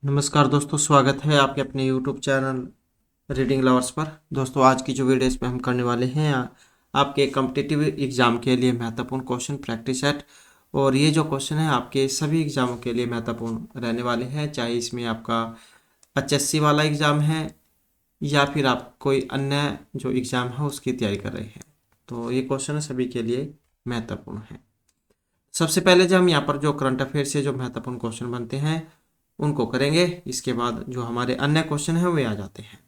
नमस्कार दोस्तों, स्वागत है आपके अपने YouTube चैनल रीडिंग लवर्स पर। दोस्तों, आज की जो वीडियो इसमें हम करने वाले हैं आपके कॉम्पिटिटिव एग्ज़ाम के लिए महत्वपूर्ण क्वेश्चन प्रैक्टिस सेट। और ये जो क्वेश्चन है आपके सभी एग्ज़ामों के लिए महत्वपूर्ण रहने वाले हैं, चाहे इसमें आपका HSC वाला एग्ज़ाम है या फिर आप कोई अन्य जो एग्ज़ाम है उसकी तैयारी कर रहे हैं। तो ये क्वेश्चन सभी के लिए महत्वपूर्ण है। सबसे पहले जो हम यहाँ पर जो करंट अफेयर से जो महत्वपूर्ण क्वेश्चन बनते हैं उनको करेंगे। इसके बाद जो हमारे अन्य क्वेश्चन हैं वे आ जाते हैं।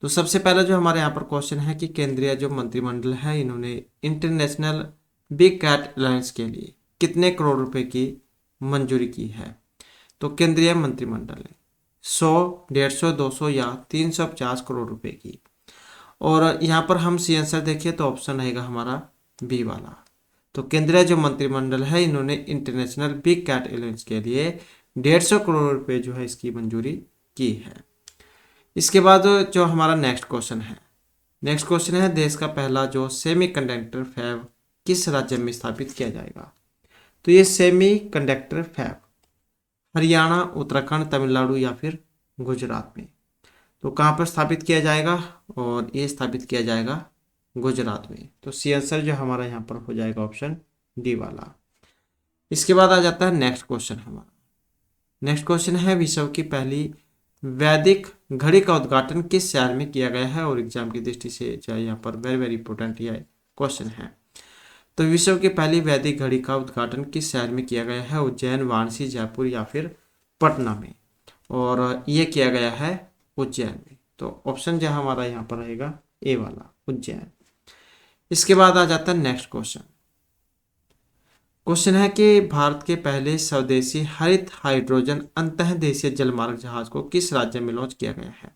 तो सबसे पहले जो हमारे यहाँ पर क्वेश्चन है कि केंद्रीय जो मंत्रिमंडल है इन्होंने इंटरनेशनल बिग कैट अलायंस के लिए कितने करोड़ रुपए की मंजूरी की है। तो केंद्रीय मंत्रिमंडल ने 100, 150, 200 या 350 करोड़ रुपए की। और यहाँ पर हम सी आंसर देखिए तो ऑप्शन रहेगा हमारा बी वाला। तो केंद्रीय जो मंत्रिमंडल है इन्होंने इंटरनेशनल बिग कैट अलायंस के लिए 150 करोड़ रुपए जो है इसकी मंजूरी की है। इसके बाद जो हमारा नेक्स्ट क्वेश्चन है देश का पहला जो सेमीकंडक्टर फैब किस राज्य में स्थापित किया जाएगा। तो ये सेमीकंडक्टर फैब हरियाणा, उत्तराखंड, तमिलनाडु या फिर गुजरात में। तो कहाँ पर स्थापित किया जाएगा, और ये स्थापित किया जाएगा गुजरात में। तो सी आंसर जो हमारा यहाँ पर हो जाएगा ऑप्शन डी वाला। इसके बाद आ जाता है नेक्स्ट क्वेश्चन हमारा। नेक्स्ट क्वेश्चन है विश्व की पहली वैदिक घड़ी का उद्घाटन किस शहर में किया गया है। और एग्जाम की दृष्टि से जो यहाँ पर वेरी वेरी इंपॉर्टेंट यह क्वेश्चन है। तो विश्व की पहली वैदिक घड़ी का उद्घाटन किस शहर में किया गया है। उज्जैन, वाराणसी, जयपुर या फिर पटना में। और ये किया गया है उज्जैन में। तो ऑप्शन जो हमारा यहाँ पर रहेगा ए वाला, उज्जैन। इसके बाद आ जाता है नेक्स्ट क्वेश्चन है कि भारत के पहले स्वदेशी हरित हाइड्रोजन अंतर्देशीय जलमार्ग जहाज को किस राज्य में लॉन्च किया गया है।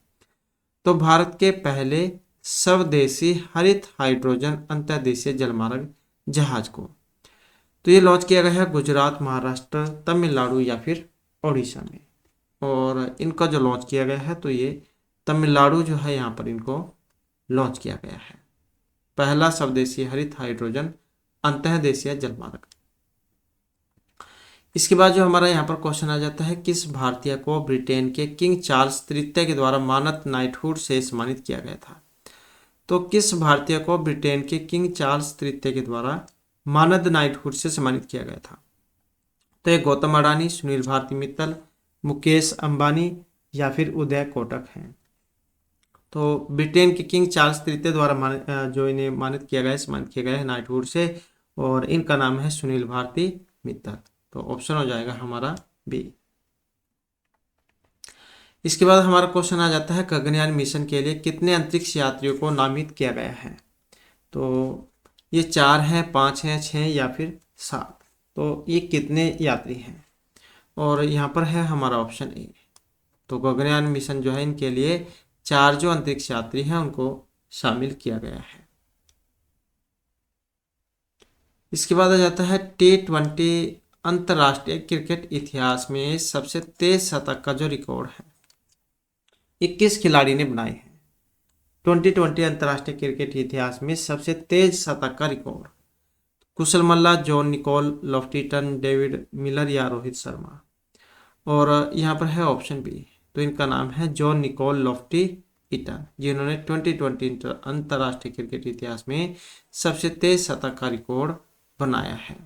तो भारत के पहले स्वदेशी हरित हाइड्रोजन अंतर्देशीय जलमार्ग जहाज को तो ये लॉन्च किया गया है गुजरात, महाराष्ट्र, तमिलनाडु या फिर ओडिशा में। और इनका जो लॉन्च किया गया है तो ये तमिलनाडु जो है यहाँ पर इनको लॉन्च किया गया है, पहला स्वदेशी हरित हाइड्रोजन अंतर्देशीय जलमार्ग। इसके बाद जो हमारा यहाँ पर क्वेश्चन आ जाता है किस भारतीय को ब्रिटेन के किंग चार्ल्स तृतीय के द्वारा मानद नाइटहुड से सम्मानित किया गया था। तो किस भारतीय को ब्रिटेन के किंग चार्ल्स तृतीय के द्वारा मानद नाइटहुड से सम्मानित किया गया था। तो ये गौतम अडानी, सुनील भारती मित्तल, मुकेश अंबानी या फिर उदय कोटक हैं। तो ब्रिटेन के किंग चार्ल्स तृतीय द्वारा जो इन्हें मानित किया गया, सम्मानित किया गया है नाइटहुड से, और इनका नाम है सुनील भारती मित्तल। तो ऑप्शन हो जाएगा हमारा बी। इसके बाद हमारा क्वेश्चन आ जाता है गगनयान मिशन के लिए कितने अंतरिक्ष यात्रियों को नामित किया गया है। तो ये 4 हैं, 5 हैं, 6 या फिर 7। तो ये कितने यात्री हैं, और यहाँ पर है हमारा ऑप्शन ए। तो गगनयान मिशन जो है इनके लिए 4 जो अंतरिक्ष यात्री हैं उनको शामिल किया गया है। इसके बाद आ जाता है T20 अंतर्राष्ट्रीय क्रिकेट इतिहास में सबसे तेज शतक का जो रिकॉर्ड है 21 खिलाड़ी ने बनाए हैं। 2020 अंतर्राष्ट्रीय क्रिकेट इतिहास में सबसे तेज शतक का रिकॉर्ड कुशल मल्ला, जॉन निकोल, लॉफ्टीटन, डेविड मिलर या रोहित शर्मा। और यहाँ पर है ऑप्शन बी। तो इनका नाम है जॉन निकोल लॉफ्टीटन, जिन्होंने 2020 अंतर्राष्ट्रीय क्रिकेट इतिहास में सबसे तेज शतक का रिकॉर्ड बनाया है।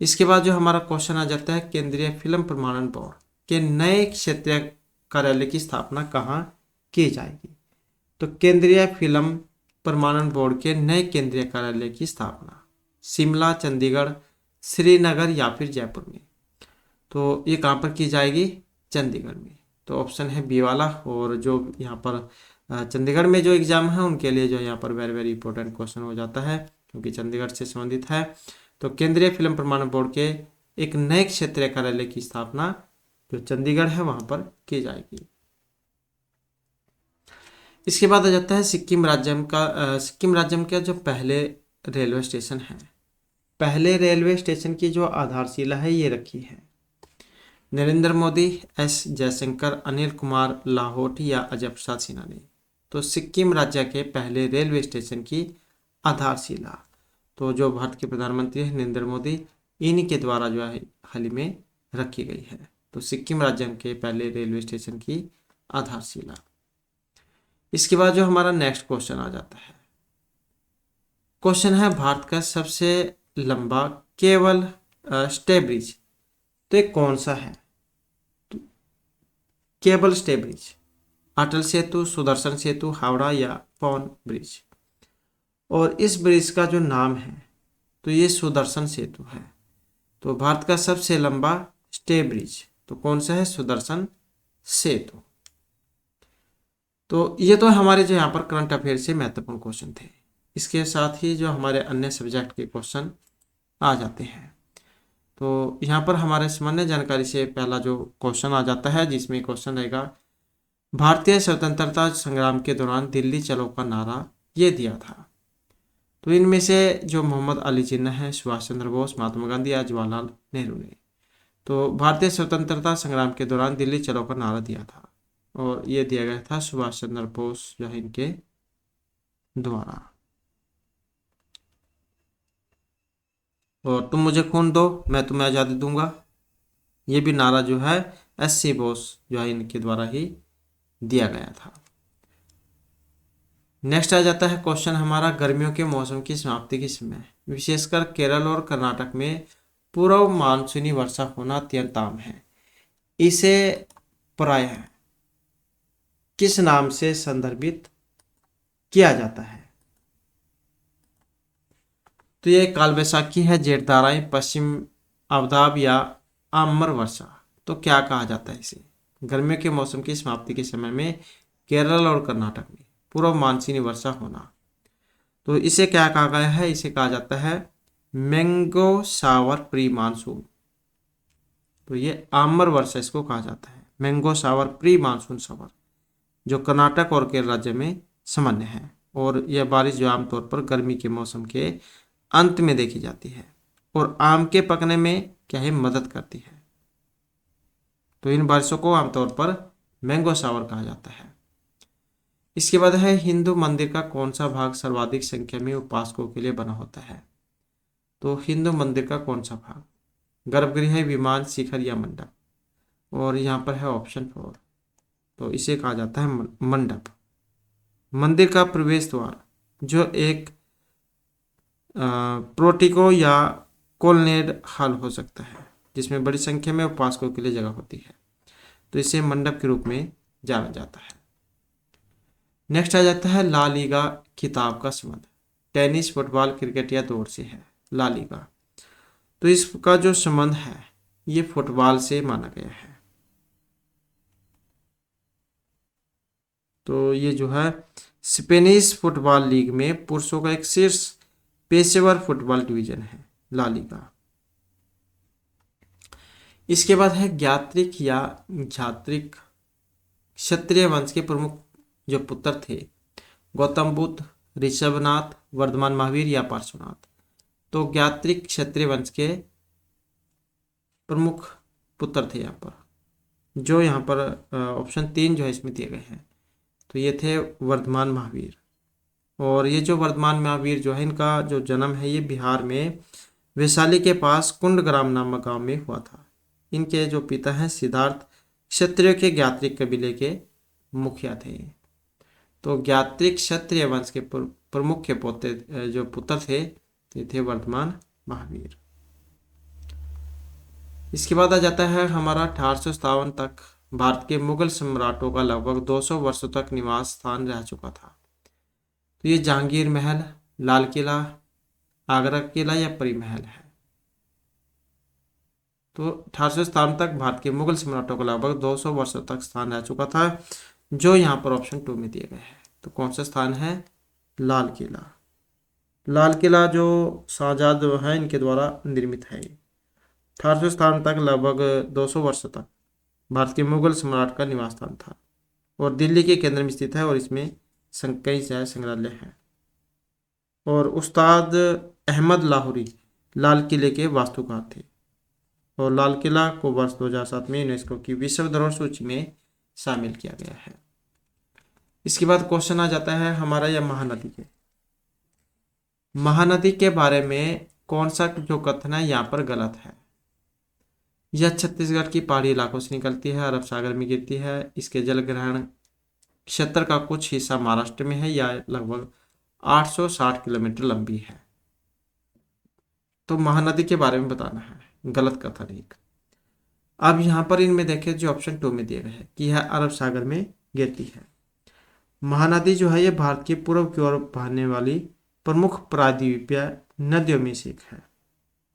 इसके बाद जो हमारा क्वेश्चन आ जाता है केंद्रीय फिल्म प्रमाणन बोर्ड के नए क्षेत्रीय कार्यालय की स्थापना कहाँ की जाएगी। तो केंद्रीय फिल्म प्रमाणन बोर्ड के नए केंद्रीय कार्यालय की स्थापना शिमला, चंडीगढ़, श्रीनगर या फिर जयपुर में। तो ये कहाँ पर की जाएगी, चंडीगढ़ में। तो ऑप्शन है बी वाला। और जो यहाँ पर चंडीगढ़ में जो एग्जाम है उनके लिए जो यहाँ पर वेरी वेरी इंपॉर्टेंट क्वेश्चन हो जाता है, क्योंकि चंडीगढ़ से संबंधित है। तो केंद्रीय फिल्म प्रमाणन बोर्ड के एक नए क्षेत्रीय कार्यालय की स्थापना जो चंडीगढ़ है वहां पर की जाएगी। इसके बाद आ जाता है सिक्किम राज्य का जो पहले रेलवे स्टेशन है, पहले रेलवे स्टेशन की जो आधारशिला है ये रखी है नरेंद्र मोदी, एस जयशंकर, अनिल कुमार लाहौटी या अजय प्रसाद सिन्हा ने। तो सिक्किम राज्य के पहले रेलवे स्टेशन की आधारशिला तो जो भारत के प्रधानमंत्री हैं नरेंद्र मोदी, इन्हीं के द्वारा जो है हाल ही में रखी गई है। तो सिक्किम राज्य के पहले रेलवे स्टेशन की आधारशिला। इसके बाद जो हमारा नेक्स्ट क्वेश्चन आ जाता है, क्वेश्चन है भारत का सबसे लंबा केबल स्टे ब्रिज, तो ये कौन सा है? Cable stay bridge, Atal Setu, Sudarshan सेतु, हावड़ा या पवन ब्रिज। और इस ब्रिज का जो नाम है तो ये सुदर्शन सेतु है। तो भारत का सबसे लंबा स्टे ब्रिज तो कौन सा है? सुदर्शन सेतु। तो ये तो हमारे जो यहाँ पर करंट अफेयर से महत्वपूर्ण क्वेश्चन थे। इसके साथ ही जो हमारे अन्य सब्जेक्ट के क्वेश्चन आ जाते हैं। तो यहाँ पर हमारे सामान्य जानकारी से पहला जो क्वेश्चन आ जाता है, जिसमें क्वेश्चन रहेगा भारतीय स्वतंत्रता संग्राम के दौरान दिल्ली चलो का नारा ये दिया था। तो इनमें से जो मोहम्मद अली जिन्ना है, सुभाष चंद्र बोस, महात्मा गांधी या जवाहरलाल नेहरू ने तो भारतीय स्वतंत्रता संग्राम के दौरान दिल्ली चलो का नारा दिया था, और ये दिया गया था सुभाष चंद्र बोस जो है इनके द्वारा। और तुम मुझे खून दो मैं तुम्हें आज़ादी दूंगा, ये भी नारा जो है एस.सी. बोस जो है इनके द्वारा ही दिया गया था। नेक्स्ट आ जाता है क्वेश्चन हमारा, गर्मियों के मौसम की समाप्ति के समय विशेषकर केरल और कर्नाटक में पूर्व मानसूनी वर्षा होना अत्यंत आम है। इसे प्रायः किस नाम से संदर्भित किया जाता है? तो ये काल वैशाखी है, जेठ धाराएं, पश्चिम अवदाब या आम्र वर्षा। तो क्या कहा जाता है इसे? गर्मियों के मौसम की समाप्ति के समय में केरल और कर्नाटक में पूर्व मानसूनी वर्षा होना, तो इसे क्या कहा गया है? इसे कहा जाता है मैंगो शावर प्री मानसून। तो ये आम्र वर्षा इसको कहा जाता है, mango shower pre monsoon shower, जो कर्नाटक और केरल राज्य में सामान्य है। और यह बारिश जो आमतौर पर गर्मी के मौसम के अंत में देखी जाती है और आम के पकने में क्या है मदद करती है। तो इन बारिशों को आमतौर पर मैंगो शावर कहा जाता है। इसके बाद है हिंदू मंदिर का कौन सा भाग सर्वाधिक संख्या में उपासकों के लिए बना होता है? तो हिंदू मंदिर का कौन सा भाग? गर्भगृह, विमान, शिखर या मंडप? और यहाँ पर है ऑप्शन 4, तो इसे कहा जाता है मंडप। मंदिर का प्रवेश द्वार जो एक प्रोटिको या कोलनेड हॉल हो सकता है, जिसमें बड़ी संख्या में उपासकों के लिए जगह होती है, तो इसे मंडप के रूप में जाना जाता है। नेक्स्ट आ जाता है ला लीगा खिताब का संबंध टेनिस, फुटबॉल, क्रिकेट या दौड़ से है। ला लीगा, तो इसका जो संबंध है ये फुटबॉल से माना गया है। तो ये जो है स्पेनिश फुटबॉल लीग में पुरुषों का एक शीर्ष पेशेवर फुटबॉल डिवीजन है ला लीगा। इसके बाद है ज्ञात्रिक या झात्रिक क्षत्रिय वंश के प्रमुख जो पुत्र थे, गौतम बुद्ध, ऋषभनाथ, वर्धमान महावीर या पार्श्वनाथ। तो ज्ञात्रिक क्षत्रिय वंश के प्रमुख पुत्र थे यहाँ पर, जो यहाँ पर ऑप्शन 3 जो है इसमें दिए गए हैं, तो ये थे वर्धमान महावीर। और ये जो वर्धमान महावीर जो है इनका जो जन्म है ये बिहार में वैशाली के पास कुंडग्राम नामक गांव में हुआ था। इनके जो पिता हैं सिद्धार्थ क्षत्रिय के ज्ञात्रिक कबीले के मुखिया थे। तो ज्ञात्रिक क्षत्रिय वंश के प्रमुख के पोते जो पुत्र थे ये थे वर्धमान महावीर। इसके बाद आ जाता है हमारा 1857 तक भारत के मुगल सम्राटों का लगभग 200 वर्षों तक निवास स्थान रह चुका था। तो ये जहांगीर महल, लाल किला, आगरा किला या परी महल है। तो 1857 तक भारत के मुगल सम्राटों का लगभग 200 वर्षों तक स्थान रह चुका था, जो यहाँ पर ऑप्शन 2 में दिए गए हैं। तो कौन सा स्थान है? लाल किला। लाल किला जो शाहजहां जो है इनके द्वारा निर्मित है। 1857 तक लगभग 200 वर्षों तक भारत के मुगल सम्राट का निवास स्थान था और दिल्ली के केंद्र में स्थित है और इसमें कई संग्रहालय हैं। और उस्ताद अहमद लाहौरी लाल किले के वास्तुकार थे और लाल किला को वर्ष 2007 में यूनेस्को की विश्व धरोहर सूची में शामिल किया गया है। इसके बाद क्वेश्चन आ जाता है हमारा यह महानदी के बारे में कौन सा जो कथन है यहाँ पर गलत है? यह छत्तीसगढ़ की पहाड़ी इलाकों से निकलती है, अरब सागर में गिरती है। इसके जल ग्रहण क्षेत्र का कुछ हिस्सा महाराष्ट्र में है, या लगभग 860 किलोमीटर लंबी है। तो महानदी के बारे में बताना है, गलत कथन एक। अब यहाँ पर इनमें देखें जो ऑप्शन 2 में दिए गए हैं कि यह अरब सागर में गिरती है। महानदी जो है ये भारत के पूर्व की ओर बहने वाली प्रमुख प्रायद्वीपीय नदियों में से एक है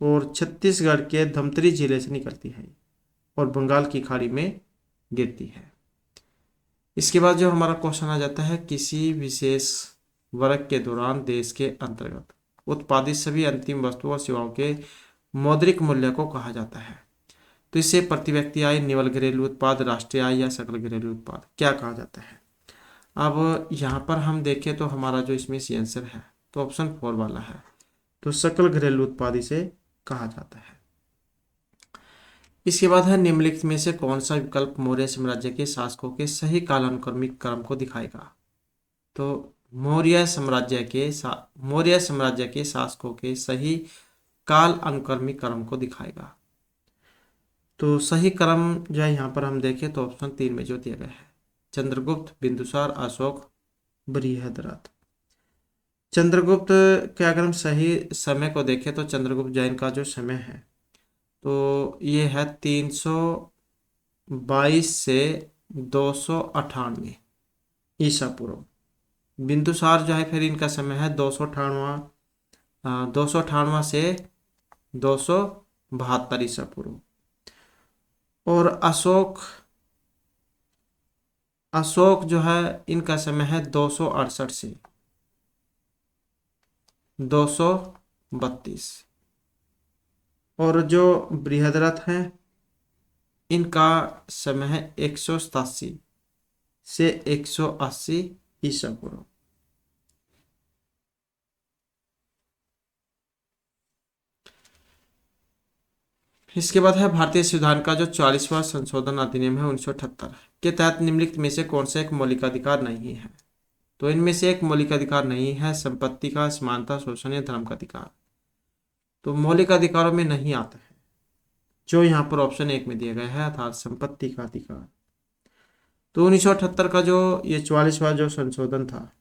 और छत्तीसगढ़ के धमतरी जिले से निकलती है और बंगाल की खाड़ी में गिरती है। इसके बाद जो हमारा क्वेश्चन आ जाता है, किसी विशेष वर्ग के दौरान देश के अंतर्गत उत्पादित सभी अंतिम वस्तुओं और सेवाओं के मौद्रिक मूल्य को कहा जाता है। तो इसे प्रति व्यक्ति आय, निवल घरेलू उत्पाद, राष्ट्रीय आय या सकल घरेलू उत्पाद क्या कहा जाता है। अब यहाँ पर हम देखें तो हमारा जो इसमें सी आंसर है तो ऑप्शन 4 वाला है, तो सकल घरेलू उत्पाद इसे कहा जाता है। इसके बाद है निम्नलिखित में से कौन सा विकल्प मौर्य साम्राज्य के शासकों के सही कालानुक्रमिक क्रम को दिखाएगा। तो मौर्य साम्राज्य के शासकों के सही काल अनुक्रमिक क्रम को दिखाएगा। तो सही क्रम जो है यहाँ पर हम देखें तो ऑप्शन 3 में जो दिया गया है, चंद्रगुप्त, बिंदुसार, अशोक, बृहद्रथ। चंद्रगुप्त के अगर हम सही समय को देखें तो चंद्रगुप्त जैन का जो समय है तो ये है 322 से 298 ईसा पूर्व। बिंदुसार जो है फिर इनका समय है 298 से 272 ईसा पूर्व। और अशोक जो है इनका समय है 268 से 232। और जो बृहद्रथ हैं इनका समय है 187 से 180 ईसा पूर्व। इसके बाद है भारतीय संविधान का जो 40वां संशोधन अधिनियम है 1978 के तहत निम्नलिखित में से कौन सा एक मौलिक अधिकार नहीं है। तो इनमें से एक मौलिक अधिकार नहीं है संपत्ति का, समानता, शोषण या धर्म का अधिकार। तो मौलिक अधिकारों में नहीं आता है जो यहाँ पर ऑप्शन 1 में दिया गया है, अर्थात संपत्ति का अधिकार। तो 1978 का जो ये 44वां जो संशोधन था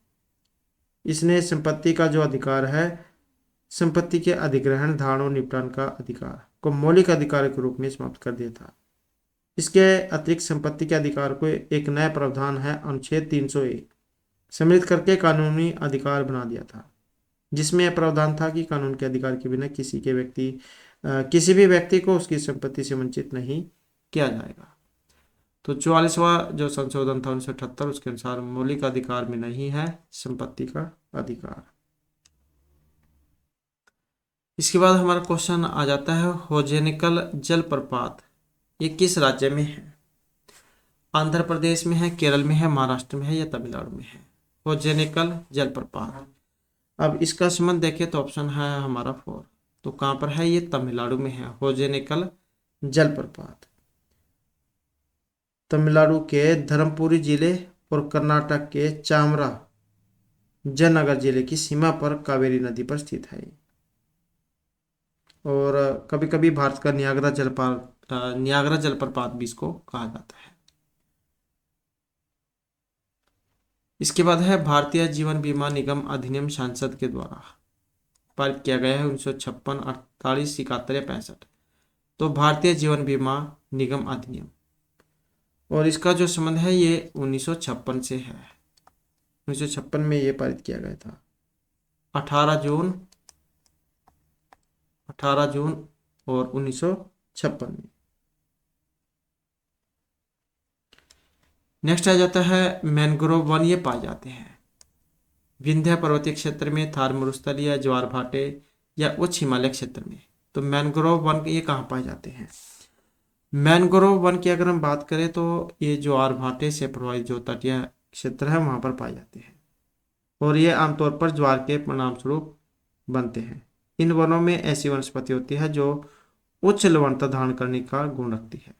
इसने संपत्ति का जो अधिकार है, संपत्ति के अधिग्रहण, धारण और निपटान का अधिकार को मौलिक अधिकार के रूप में समाप्त कर दिया था। इसके अतिरिक्त संपत्ति के अधिकार को एक नया प्रावधान है अनुच्छेद 301 सम्मिलित करके कानूनी अधिकार बना दिया था, जिसमें यह प्रावधान था कि कानून के अधिकार के बिना किसी भी व्यक्ति को उसकी संपत्ति से वंचित नहीं किया जाएगा। तो 44वां जो संशोधन था 1978 उसके अनुसार मौलिक अधिकार में नहीं है संपत्ति का अधिकार। इसके बाद हमारा क्वेश्चन आ जाता है, होजेनिकल जलप्रपात ये किस राज्य में है। आंध्र प्रदेश में है, केरल में है, महाराष्ट्र में है या तमिलनाडु में है। होजेनिकल जलप्रपात, अब इसका संबंध देखें तो ऑप्शन है हमारा 4, तो कहाँ पर है, ये तमिलनाडु में है होजेनिकल जलप्रपात। तमिलनाडु के धर्मपुरी जिले और कर्नाटक के चामराजनगर जिले की सीमा पर कावेरी नदी पर स्थित है और कभी कभी भारत का नियाग्रा जलप्रपात भी इसको कहा जाता है। इसके बाद है भारतीय जीवन बीमा निगम अधिनियम संसद के द्वारा पारित किया गया है 1956, 48, 71 या 65। तो भारतीय जीवन बीमा निगम अधिनियम और इसका जो संबंध है ये 1956 से है। 1956 में ये पारित किया गया था 18 जून और 1956 में। नेक्स्ट आ जाता है मैंग्रोव वन, ये पाए जाते हैं विंध्य पर्वतीय क्षेत्र में, थार मरुस्थल या ज्वार भाटे या उच्च हिमालय क्षेत्र में। तो मैंग्रोव वन ये कहाँ पाए जाते हैं। मैंग्रोव वन की अगर हम बात करें तो ये ज्वार भाटे से प्रभावित जो तटीय क्षेत्र है वहां पर पाए जाते हैं और ये आमतौर पर ज्वार के परिणाम स्वरूप बनते हैं। इन वनों में ऐसी वनस्पति होती है जो उच्च लवणता धारण करने का गुण रखती है,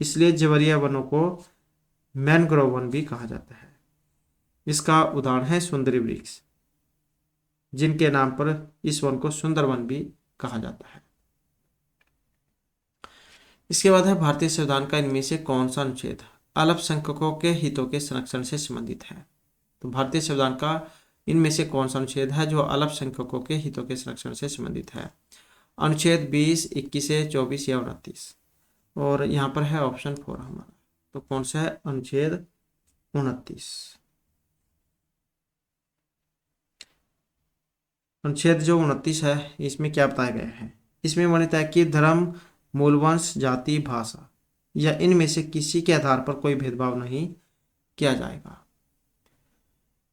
इसलिए जवरिया वनों को मैनग्रोव वन भी कहा जाता है। इसका उदाहरण है सुंदरी वृक्ष, जिनके नाम पर इस वन को सुंदरवन भी कहा जाता है। इसके बाद है भारतीय संविधान का इनमें से कौन सा अनुच्छेद अल्पसंख्यकों के हितों के संरक्षण से संबंधित है। तो भारतीय संविधान का इनमें से कौन सा अनुच्छेद है जो अल्पसंख्यकों के हितों के संरक्षण से संबंधित है। अनुच्छेद 20, 21, 24 या 29। और यहाँ पर है ऑप्शन 4 हमारा। तो कौन सा है अनुच्छेद 29। अनुच्छेद जो 29 है इसमें क्या बताया गया है। इसमें वर्णित है कि धर्म, मूलवंश, जाति, भाषा या इनमें से किसी के आधार पर कोई भेदभाव नहीं किया जाएगा।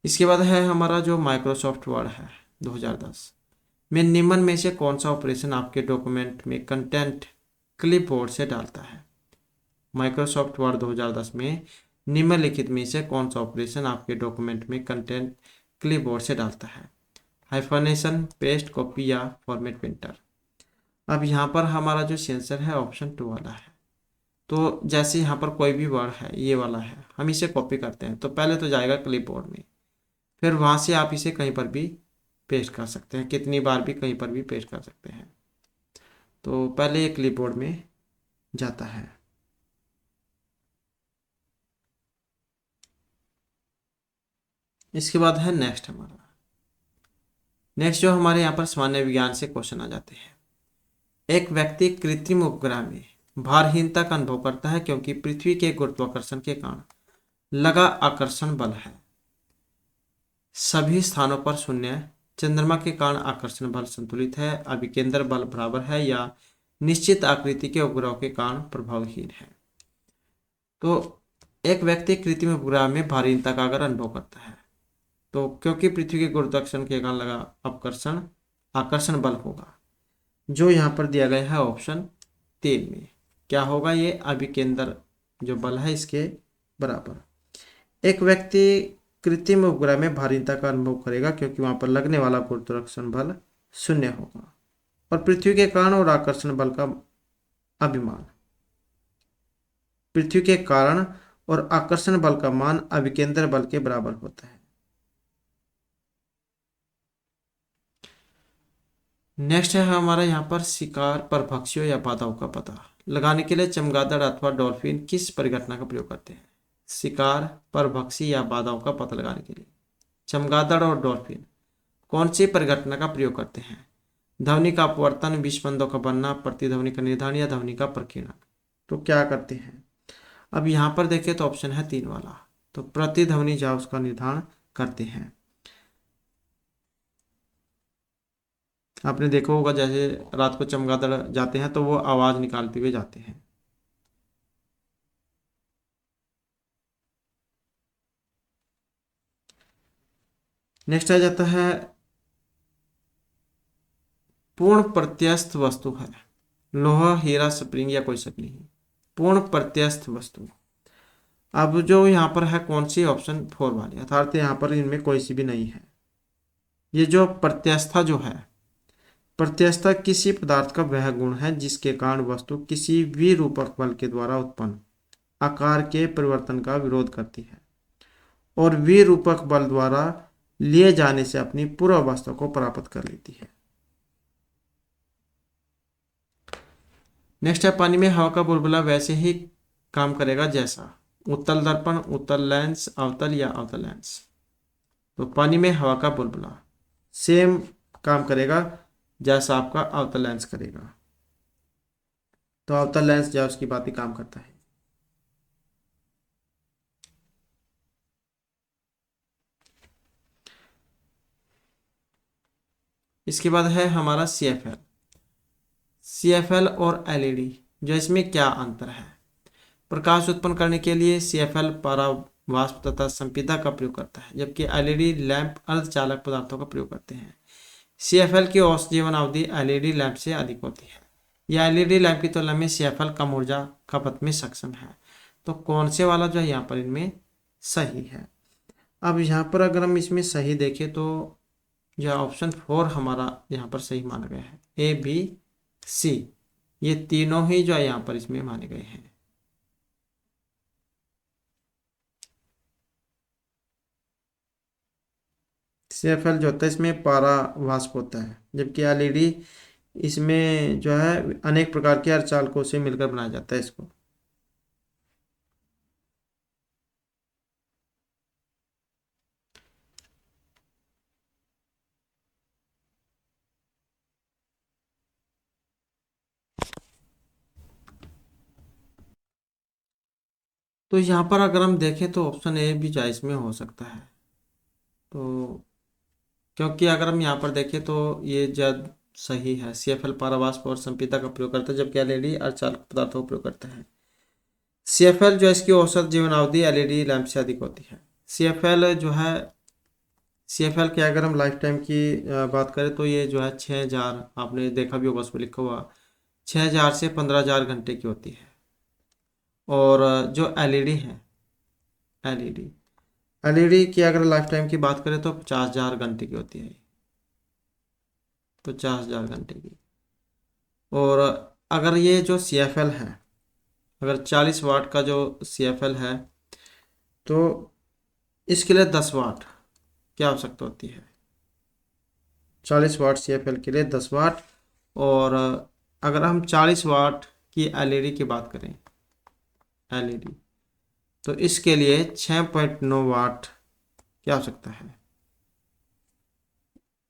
इसके बाद है हमारा जो माइक्रोसॉफ्ट वर्ड है 2010 में निम्न में से कौन सा ऑपरेशन आपके डॉक्यूमेंट में कंटेंट क्लिपबोर्ड से डालता है। माइक्रोसॉफ्ट वर्ड 2010 में निम्नलिखित में से कौन सा ऑपरेशन आपके डॉक्यूमेंट में कंटेंट क्लिपबोर्ड से डालता है। हाइफनेशन, पेस्ट, कॉपी या फॉर्मेट प्रिंटर। अब यहाँ पर हमारा जो सेंसर है ऑप्शन 2 वाला है। तो जैसे यहाँ पर कोई भी वर्ड है ये वाला है, हम इसे कॉपी करते हैं तो पहले तो जाएगा क्लिपबोर्ड में, फिर वहाँ से आप इसे कहीं पर भी पेस्ट कर सकते हैं, कितनी बार भी कहीं पर भी पेस्ट कर सकते हैं। तो पहले ये क्लिपबोर्ड में जाता है। इसके बाद है नेक्स्ट हमारा। नेक्स्ट जो हमारे यहाँ पर सामान्य विज्ञान से क्वेश्चन आ जाते हैं। एक व्यक्ति कृत्रिम उपग्रह में भारहीनता का अनुभव करता है क्योंकि पृथ्वी के गुरुत्वाकर्षण के कारण लगा आकर्षण बल है सभी स्थानों पर शून्य, चंद्रमा के कारण आकर्षण बल संतुलित है, अभिकेंद्र बल बराबर है या निश्चित आकृति के उपग्रह के कारण प्रभावहीन है। तो एक व्यक्ति कृत्रिम उपग्रह में भारीनता का अगर अनुभव करता है तो क्योंकि पृथ्वी के गुरुत्वाकर्षण के कारण लगा आकर्षण बल होगा जो यहाँ पर दिया गया है ऑप्शन 3 में। क्या होगा ये अभिकेंद्र जो बल है इसके बराबर। एक व्यक्ति कृत्रिम उपग्रह में भारीनता का अनुभव करेगा क्योंकि वहां पर लगने वाला गुरुत्वाकर्षण बल शून्य होगा और पृथ्वी के कारण और आकर्षण बल का अभिमान, पृथ्वी के कारण और आकर्षण बल का मान अभिकेंद्र बल के बराबर होता है। नेक्स्ट है हमारा यहाँ पर शिकार, परभक्षियों या बाधाओं का पता लगाने के लिए चमगादड़ अथवा डॉल्फिन किस परिघटना का प्रयोग करते हैं। शिकार, परभक्षी या बाधाओं का पता लगाने के लिए चमगादड़ और डॉल्फिन कौन सी परिघटना का प्रयोग करते हैं। ध्वनि का अपवर्तन, विस्पंदों का बनना, प्रतिध्वनि का निर्धारण या ध्वनि का प्रकीर्णन। तो क्या करते हैं। अब यहाँ पर देखें तो ऑप्शन है 3 वाला। तो प्रतिध्वनि या उसका निर्धारण करते हैं। आपने देखा होगा जैसे रात को चमगादड़ जाते हैं तो वो आवाज निकालते हुए जाते हैं। नेक्स्ट आ जाता है पूर्ण प्रत्यस्थ वस्तु है लोहा, हीरा, स्प्रिंग या कोई शक नहीं। पूर्ण प्रत्यस्थ वस्तु। अब जो यहाँ पर है कौन सी ऑप्शन 4 वाली, अर्थात यहाँ पर इनमें कोई सी भी नहीं है। ये जो प्रत्यस्था जो है, प्रत्यस्था किसी पदार्थ का वह गुण है जिसके कारण वस्तु किसी विरूपक बल के द्वारा उत्पन्न आकार के परिवर्तन का विरोध करती है और विरूपक बल द्वारा लिए जाने से अपनी पूर्व अवस्था को प्राप्त कर लेती है। नेक्स्ट है पानी में हवा का बुलबुला वैसे ही काम करेगा जैसा उत्तल दर्पण, उत्तल लेंस, अवतल या अवतल लेंस। तो पानी में हवा का बुलबुला सेम काम करेगा जैसा आपका अवतल लेंस करेगा। तो अवतल लेंस जो उसकी बात ही काम करता है। इसके बाद है हमारा CFL। CFL और LED जो इसमें क्या अंतर है। प्रकाश उत्पन्न करने के लिए CFL परावाष्प तथा संपीड़ित का प्रयोग करता है जबकि LED लैंप अर्धचालक पदार्थों का प्रयोग करते हैं। CFL की औसत जीवन अवधि LED लैंप से अधिक होती है। यह LED लैंप की तुलना में CFL कम ऊर्जा खपत में सक्षम है। तो कौन से वाला जो है यहाँ पर इनमें सही है। अब यहाँ पर अगर हम इसमें सही देखें तो यह ऑप्शन 4 हमारा यहाँ पर सही माना गया है। A, B, C ये तीनों ही जो है यहाँ पर इसमें माने गए हैं। CFL जो होता है इसमें पारा वाष्प होता है जबकि LED इसमें जो है अनेक प्रकार के अर्धचालकों से मिलकर बनाया जाता है इसको। तो यहाँ पर अगर हम देखें तो ऑप्शन ए भी चॉइस में हो सकता है। तो क्योंकि अगर हम यहाँ पर देखें तो ये जद सही है, CFL परावाष्प और संपीड़ित का प्रयोग करता है, जबकि LED अर्धचालक पदार्थों का प्रयोग करता है। CFL जो है इसकी औसत जीवन अवधि LED लैंप से अधिक होती है। CFL जो है, CFL की अगर हम लाइफ टाइम की बात करें तो ये जो है 6000, आपने देखा भी होगा उस पर लिखा हुआ 6000 से 15000 घंटे की होती है। और जो LED है, एलईडी एलईडी की अगर लाइफ टाइम की बात करें तो 50000 घंटे की होती है, 50000 घंटे की। और अगर ये जो CFL है, अगर 40 वाट का जो CFL है तो इसके लिए 10 वाट की आवश्यकता होती है। 40 वाट CFL के लिए 10 वाट। और अगर हम 40 वाट की एलईडी की बात करें, एलईडी, तो इसके लिए 6.9 वाट की आवश्यकता है।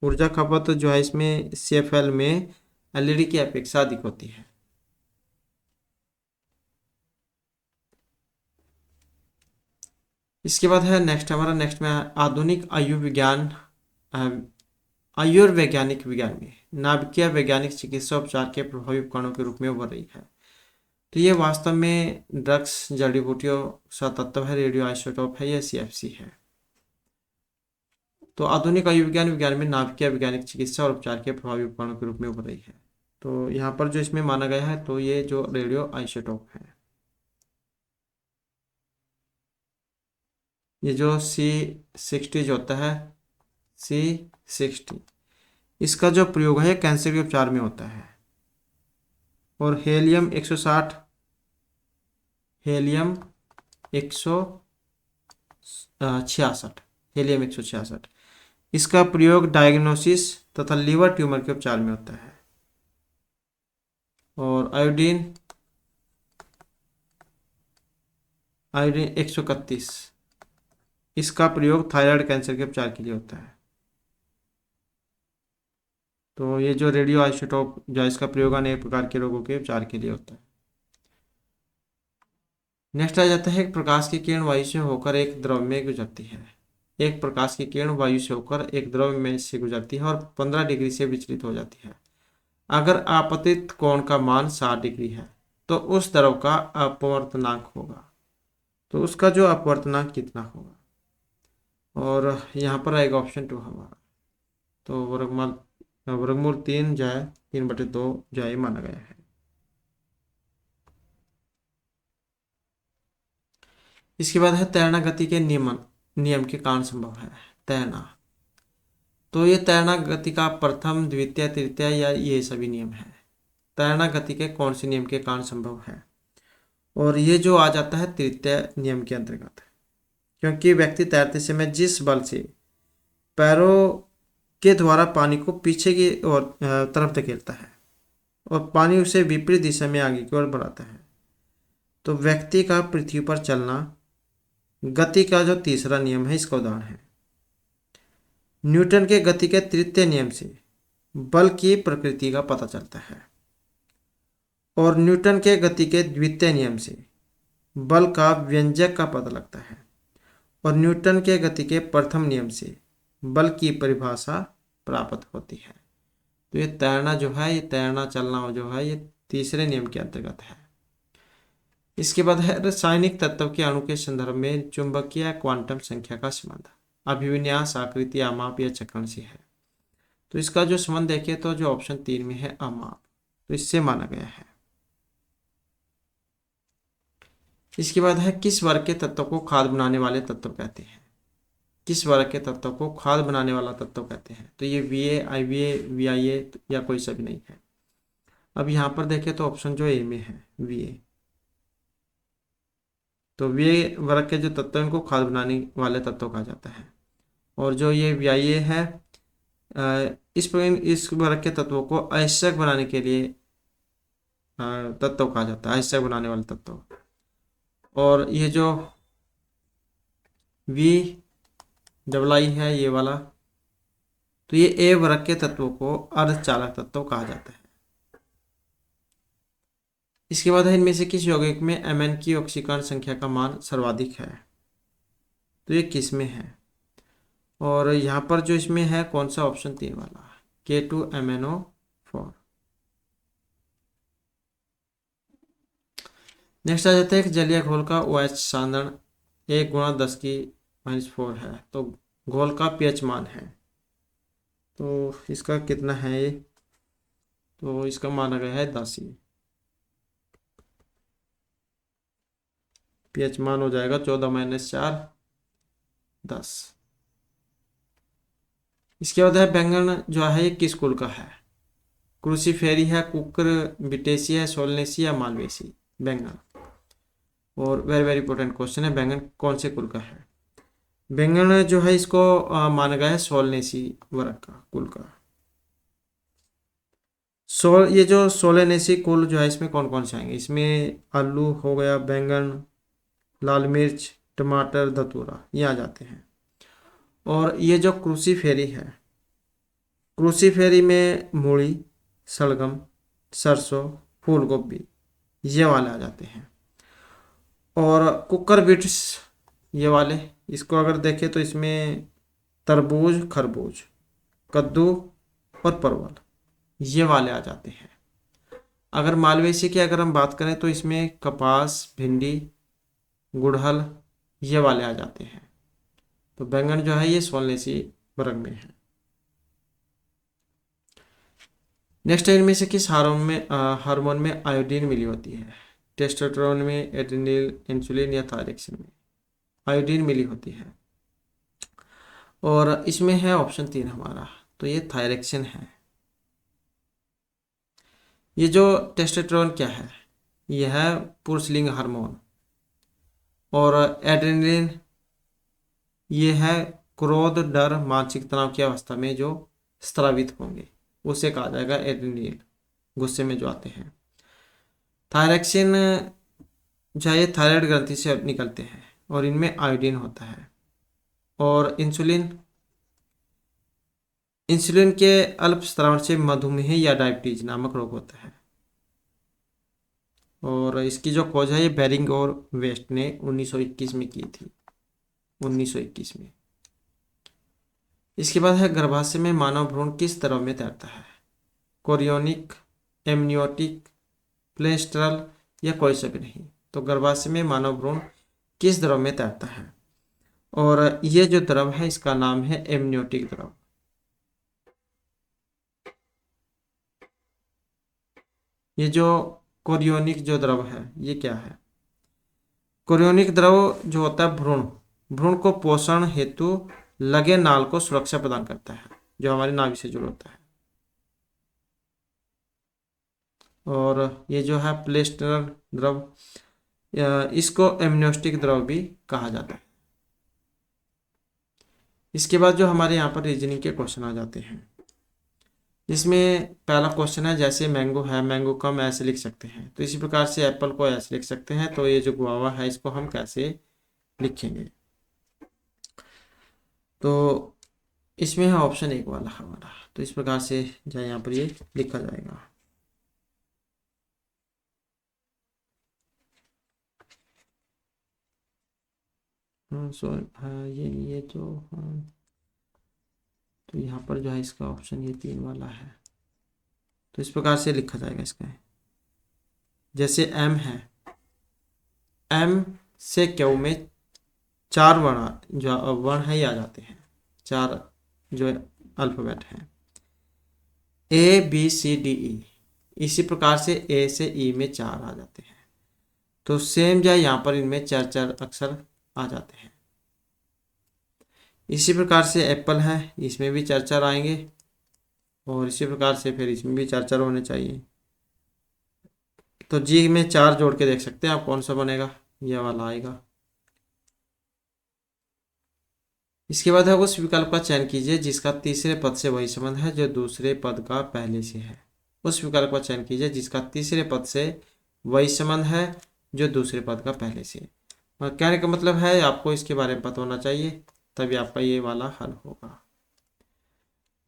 ऊर्जा खपत जो है इसमें CFL में एलईडी की अपेक्षा अधिक होती है। इसके बाद है नेक्स्ट, हमारा नेक्स्ट में आधुनिक आयुर्विज्ञान आयुर्वैज्ञानिक विज्ञान में नाभिकीय वैज्ञानिक चिकित्सा उपचार के प्रभावी उपकरणों के रूप में उभर रही है। तो ये वास्तव में ड्रग्स, जड़ी बूटियों, तत्व है, रेडियो आइसोटोप है, या CFC है। तो आधुनिक आयुर्विज्ञान विज्ञान में नाभिकीय वैज्ञानिक चिकित्सा और उपचार के प्रभावी उपकरणों के रूप में उभर रही है। तो यहाँ पर जो इसमें माना गया है तो ये जो रेडियो आइसोटोप है, ये जो C60 जो होता है, C60, इसका जो प्रयोग है कैंसर के उपचार में होता है। और हेलियम 160, हेलियम 166, हेलियम 166, इसका प्रयोग डायग्नोसिस तथा लीवर ट्यूमर के उपचार में होता है। और आयोडीन, आयोडीन 131, इसका प्रयोग थायराइड कैंसर के उपचार के लिए होता है। तो ये जो रेडियो आइसोटोप जो है इसका प्रयोग अनेक प्रकार के रोगों के उपचार के लिए होता है। नेक्स्ट आ जाता है, एक प्रकाश की किरण वायु से होकर एक द्रव में गुजरती है। एक प्रकाश की किरण वायु से होकर एक द्रव में से गुजरती है और 15 डिग्री से विचलित हो जाती है। अगर आपतित कोण का मान 60 डिग्री है तो उस द्रव का अपवर्तनांक होगा। तो उसका जो अपवर्तनांक कितना होगा, और यहाँ पर आएगा ऑप्शन 2 हमारा। तो वर्गमूल 3 जो है 3/2 जो है माना गया है। इसके बाद है तैरना गति के नियम के कारण संभव है। तैरना, तो ये तैरना गति का प्रथम, द्वितीय, तृतीय या ये सभी नियम है। तैरना गति के कौन से नियम के कारण संभव है, और ये जो आ जाता है तृतीय नियम के अंतर्गत, क्योंकि व्यक्ति तैरते समय जिस बल से पैरों के द्वारा पानी को पीछे की ओर तरफ धकेलता है और पानी उसे विपरीत दिशा में आगे की ओर बढ़ाता है, तो व्यक्ति का पृथ्वी पर चलना गति का जो तीसरा नियम है इसका उदाहरण है। न्यूटन के गति के तृतीय नियम से बल की प्रकृति का पता चलता है, और न्यूटन के गति के द्वितीय नियम से बल का व्यंजक का पता लगता है, और न्यूटन के गति के प्रथम नियम से बल की परिभाषा प्राप्त होती है। तो ये तैरना जो है, ये तैरना चलना जो है, ये तीसरे नियम के अंतर्गत है। इसके बाद है रासायनिक तत्व के अणु के संदर्भ में चुंबकीय क्वांटम संख्या का संबंध अभिविन्यास, आकृति, अमाप या चक्रण से है। तो इसका जो संबंध देखिए तो जो ऑप्शन 3 में है अमाप, तो इससे माना गया है। इसके बाद है किस वर्ग के तत्व को खाद बनाने वाले तत्व कहते हैं। किस वर्ग के तत्व को खाद बनाने वाला तत्व कहते हैं। तो ये VA, IVA, VIA या कोई सा भी नहीं है। अब यहाँ पर देखें तो ऑप्शन जो ए में है VA, तो VA वर्ग के जो तत्व हैं इनको खाद बनाने वाले तत्व कहा जाता है। और जो ये VIA है, इस वर्ग के तत्वों को आवश्यक बनाने के लिए तत्व कहा जाता है, आवश्यक बनाने वाले तत्व। और ये जो वी डबल आई है ये वाला, तो ये ए वर्ग के तत्वों को अर्धचालक तत्व कहा जाता है। इसके बाद है इनमें से किस यौगिक में Mn की ऑक्सीकरण संख्या का मान सर्वाधिक है, तो ये किस में है। और यहाँ पर जो इसमें है कौन सा, ऑप्शन 3 वाला K2MnO4। नेक्स्ट आ जाता है कि जलीय घोल का OH सांद्रण 1 × 10⁻⁴ है, तो घोल का pH मान है, तो इसका कितना है ये, तो इसका माना गया है 10 ही। pH मान हो जाएगा 14-4 10। इसके बाद है बैंगन जो है ये किस कुल का है, क्रूसीफेरी है, कुकर बिटेसी है, सोलनेसी या मालवेसी बैंगन। और वेरी वेरी इंपॉर्टेंट क्वेश्चन है, बैंगन कौन से कुल का है। बैंगन जो है इसको माना गया है सोलनेसी वर्ग का कुल का। ये जो सोलनेसी कुल जो है इसमें कौन कौन से आएंगे, इसमें आलू हो गया, बैंगन, लाल मिर्च, टमाटर, धतूरा, ये आ जाते हैं। और ये जो क्रूसीफेरी है, क्रूसीफेरी में मूली, सलगम, सरसों, फूल गोभी, ये वाले आ जाते हैं। और कुकर बिट्स ये वाले, इसको अगर देखें तो इसमें तरबूज, खरबूज, कद्दू और परवल, ये वाले आ जाते हैं। अगर मालवेसी की अगर हम बात करें तो इसमें कपास, भिंडी, गुड़हल, ये वाले आ जाते हैं। तो बैंगन जो है ये सोलनेसी वर्ग में है। नेक्स्ट इनमें से किस हार्मोन में आयोडीन मिली होती है, टेस्टोस्टेरोन में, एड्रेनल, इंसुलिन या थायरॉक्सिन में आयोडीन मिली होती है। और इसमें है ऑप्शन 3 हमारा, तो ये थायरॉक्सिन है। ये जो टेस्टोस्टेरोन क्या है, यह है पुरुषलिंग हार्मोन। और एड्रेनलिन ये है क्रोध, डर, मानसिक तनाव की अवस्था में जो स्रावित होंगे, उसे कहा जाएगा एड्रेनलिन, गुस्से में जो आते हैं। थायरॉक्सिन जो है ये थायराइड ग्रंथि से निकलते हैं और इनमें आयोडीन होता है। और इंसुलिन, इंसुलिन के अल्प स्रावन से मधुमेह या डायबिटीज नामक रोग होता है। और इसकी जो खोज है ये बेरिंग और वेस्ट ने 1921 में की थी, 1921 में। इसके बाद है गर्भाशय में मानव भ्रूण किस द्रव में तैरता है, कोरियोनिक, एमनियोटिक, प्लेस्ट्रल या कोई सा भी नहीं। तो गर्भाशय में मानव भ्रूण किस द्रव में तैरता है, और ये जो द्रव है इसका नाम है एमनियोटिक द्रव। ये जो कोरियोनिक जो द्रव है ये क्या है, कोरियोनिक द्रव जो होता है भ्रूण, भ्रूण को पोषण हेतु लगे नाल को सुरक्षा प्रदान करता है, जो हमारी नाभि से जुड़ा होता है। और ये जो है प्लेस्टरल द्रव, इसको एमनियोटिक द्रव भी कहा जाता है। इसके बाद जो हमारे यहाँ पर रीजनिंग के क्वेश्चन आ जाते हैं, जिसमें पहला क्वेश्चन है जैसे मैंगो है, मैंगो को हम ऐसे लिख सकते हैं, तो इसी प्रकार से एप्पल को ऐसे लिख सकते हैं, तो ये जो गुआवा है इसको हम कैसे लिखेंगे। तो इसमें है ऑप्शन 1 वाला हमारा, तो इस प्रकार से जो यहाँ पर ये लिखा जाएगा। हाँ ये तो हाँ, तो यहाँ पर जो है इसका ऑप्शन ये 3 वाला है, तो इस प्रकार से लिखा जाएगा इसका। जैसे एम है, एम से क्यू में 4 वर्ण जो वर्ण है ये आ जाते हैं, 4 जो अल्फाबेट हैं, A B C D E. इसी प्रकार से ए से ई में 4 आ जाते हैं, तो सेम जो यहाँ पर इनमें 4 अक्षर आ जाते हैं। इसी प्रकार से एप्पल है, इसमें भी 4 आएंगे, और इसी प्रकार से फिर इसमें भी 4 होने चाहिए। तो जी में 4 जोड़ के देख सकते हैं आप कौन सा बनेगा, यह वाला आएगा। इसके बाद है उस विकल्प का चयन कीजिए जिसका तीसरे पद से वही संबंध है जो दूसरे पद का पहले से है। उस विकल्प का चयन कीजिए जिसका तीसरे पद से वही संबंध है जो दूसरे पद का पहले से है। और कहने का मतलब है आपको इसके बारे में पता होना चाहिए, तभी आपका ये वाला हल होगा।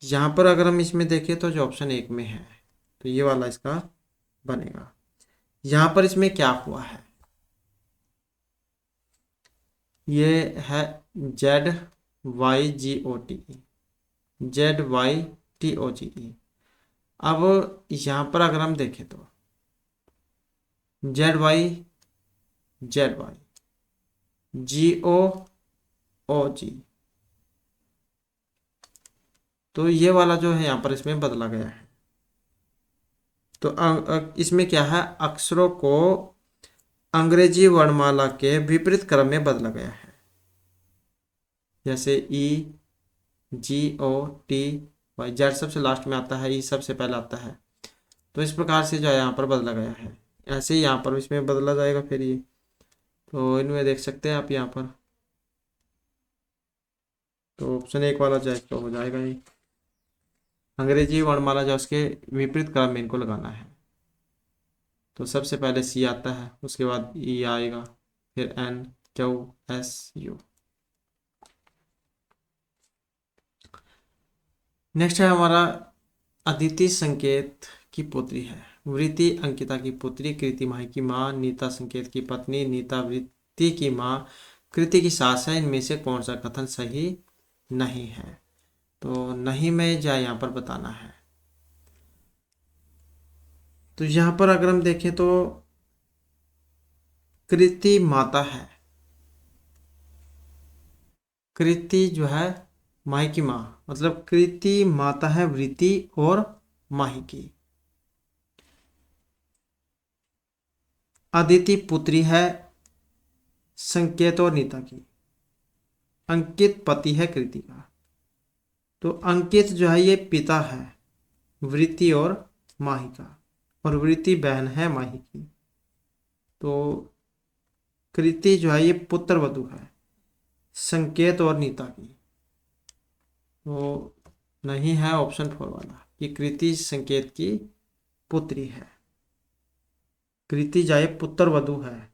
यहाँ पर अगर हम इसमें देखें तो जो ऑप्शन 1 में है तो ये वाला इसका बनेगा। यहाँ पर इसमें क्या हुआ है, ये है ZYGOTE, ZYTOGE। अब यहाँ पर अगर हम देखें तो ZYGOOG, तो ये वाला जो है यहाँ पर इसमें बदला गया है। तो इसमें क्या है, अक्षरों को अंग्रेजी वर्णमाला के विपरीत क्रम में बदला गया है। जैसे EGOTY, जेड सबसे लास्ट में आता है, ई सबसे पहले आता है। तो इस प्रकार से जो है यहाँ पर बदला गया है। ऐसे ही यहाँ पर इसमें बदला जाएगा फिर ये, तो इनमें देख सकते हैं आप यहाँ पर। तो ऑप्शन 1 वाला जो है तो हो जाएगा ये, अंग्रेजी वर्णमाला जो उसके विपरीत क्रम में इनको लगाना है। तो सबसे पहले सी आता है, उसके बाद ई आएगा, फिर NQSU। नेक्स्ट है हमारा अदिति संकेत की पुत्री है, वृत्ति अंकिता की पुत्री, कृति माही की माँ, नीता संकेत की पत्नी, नीता वृत्ति की माँ, कृति की सास है। इनमें से कौन सा कथन सही नहीं है? तो नहीं में जा यहाँ पर बताना है। तो यहाँ पर अगर हम देखें तो कृति माता है, कृति जो है माही की माँ, मतलब कृति माता है वृत्ति और माही की। अदिति पुत्री है संकेत और नीता की। अंकित पति है कृति का। तो अंकित जो है ये पिता है वृत्ति और माही का, और वृत्ति बहन है माही की। तो कृति जो है ये पुत्र वधू है संकेत और नीता की। तो नहीं है ऑप्शन 4 वाला कि कृति संकेत की पुत्री है। कृति जाए पुत्र वधू है,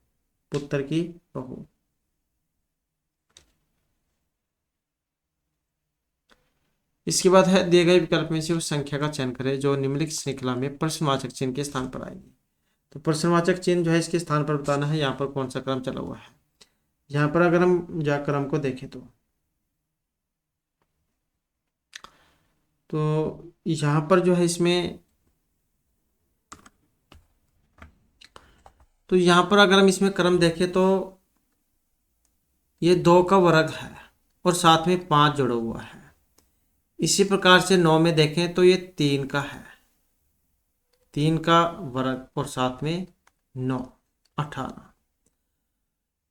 पुत्र की बहू। इसके बाद है दिए गए विकल्प में से उस संख्या का चयन करें जो निम्नलिखित श्रृंखला में प्रश्नवाचक चिन्ह के स्थान पर आएगी। तो प्रश्नवाचक चिन्ह जो है इसके स्थान पर बताना है, यहाँ पर कौन सा क्रम चला हुआ है। यहाँ पर अगर हम जा क्रम को देखें तो यहाँ पर जो है इसमें, तो यहाँ पर अगर हम इसमें क्रम देखें तो ये 2 का वर्ग है और साथ में 5 जुड़ा हुआ है। इसी प्रकार से 9 में देखें तो ये 3 का है, 3 का वर्ग और साथ में 9, 18।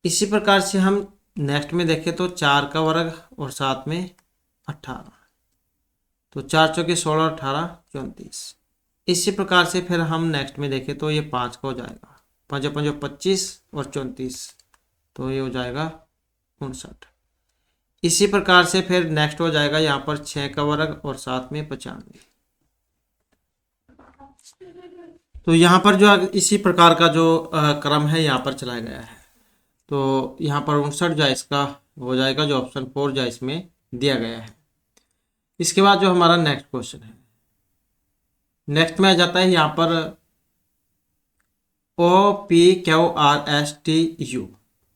इसी प्रकार से हम नेक्स्ट में देखें तो 4 का वर्ग और साथ में 18। तो 4 चौके 16, 18, 34। इसी प्रकार से फिर हम नेक्स्ट में देखें तो ये 5 का हो जाएगा, 5 5 25 और 34, तो ये हो जाएगा 59। इसी प्रकार से फिर नेक्स्ट हो जाएगा यहाँ पर 6 का वर्ग और साथ में 95। तो यहाँ पर जो इसी प्रकार का जो क्रम है यहाँ पर चलाया गया है। तो यहाँ पर 59 जो है इसका हो जाएगा, जो ऑप्शन 4 जो है इसमें दिया गया है। इसके बाद जो हमारा नेक्स्ट क्वेश्चन है, नेक्स्ट में आ जाता है यहाँ पर OPQRSTU,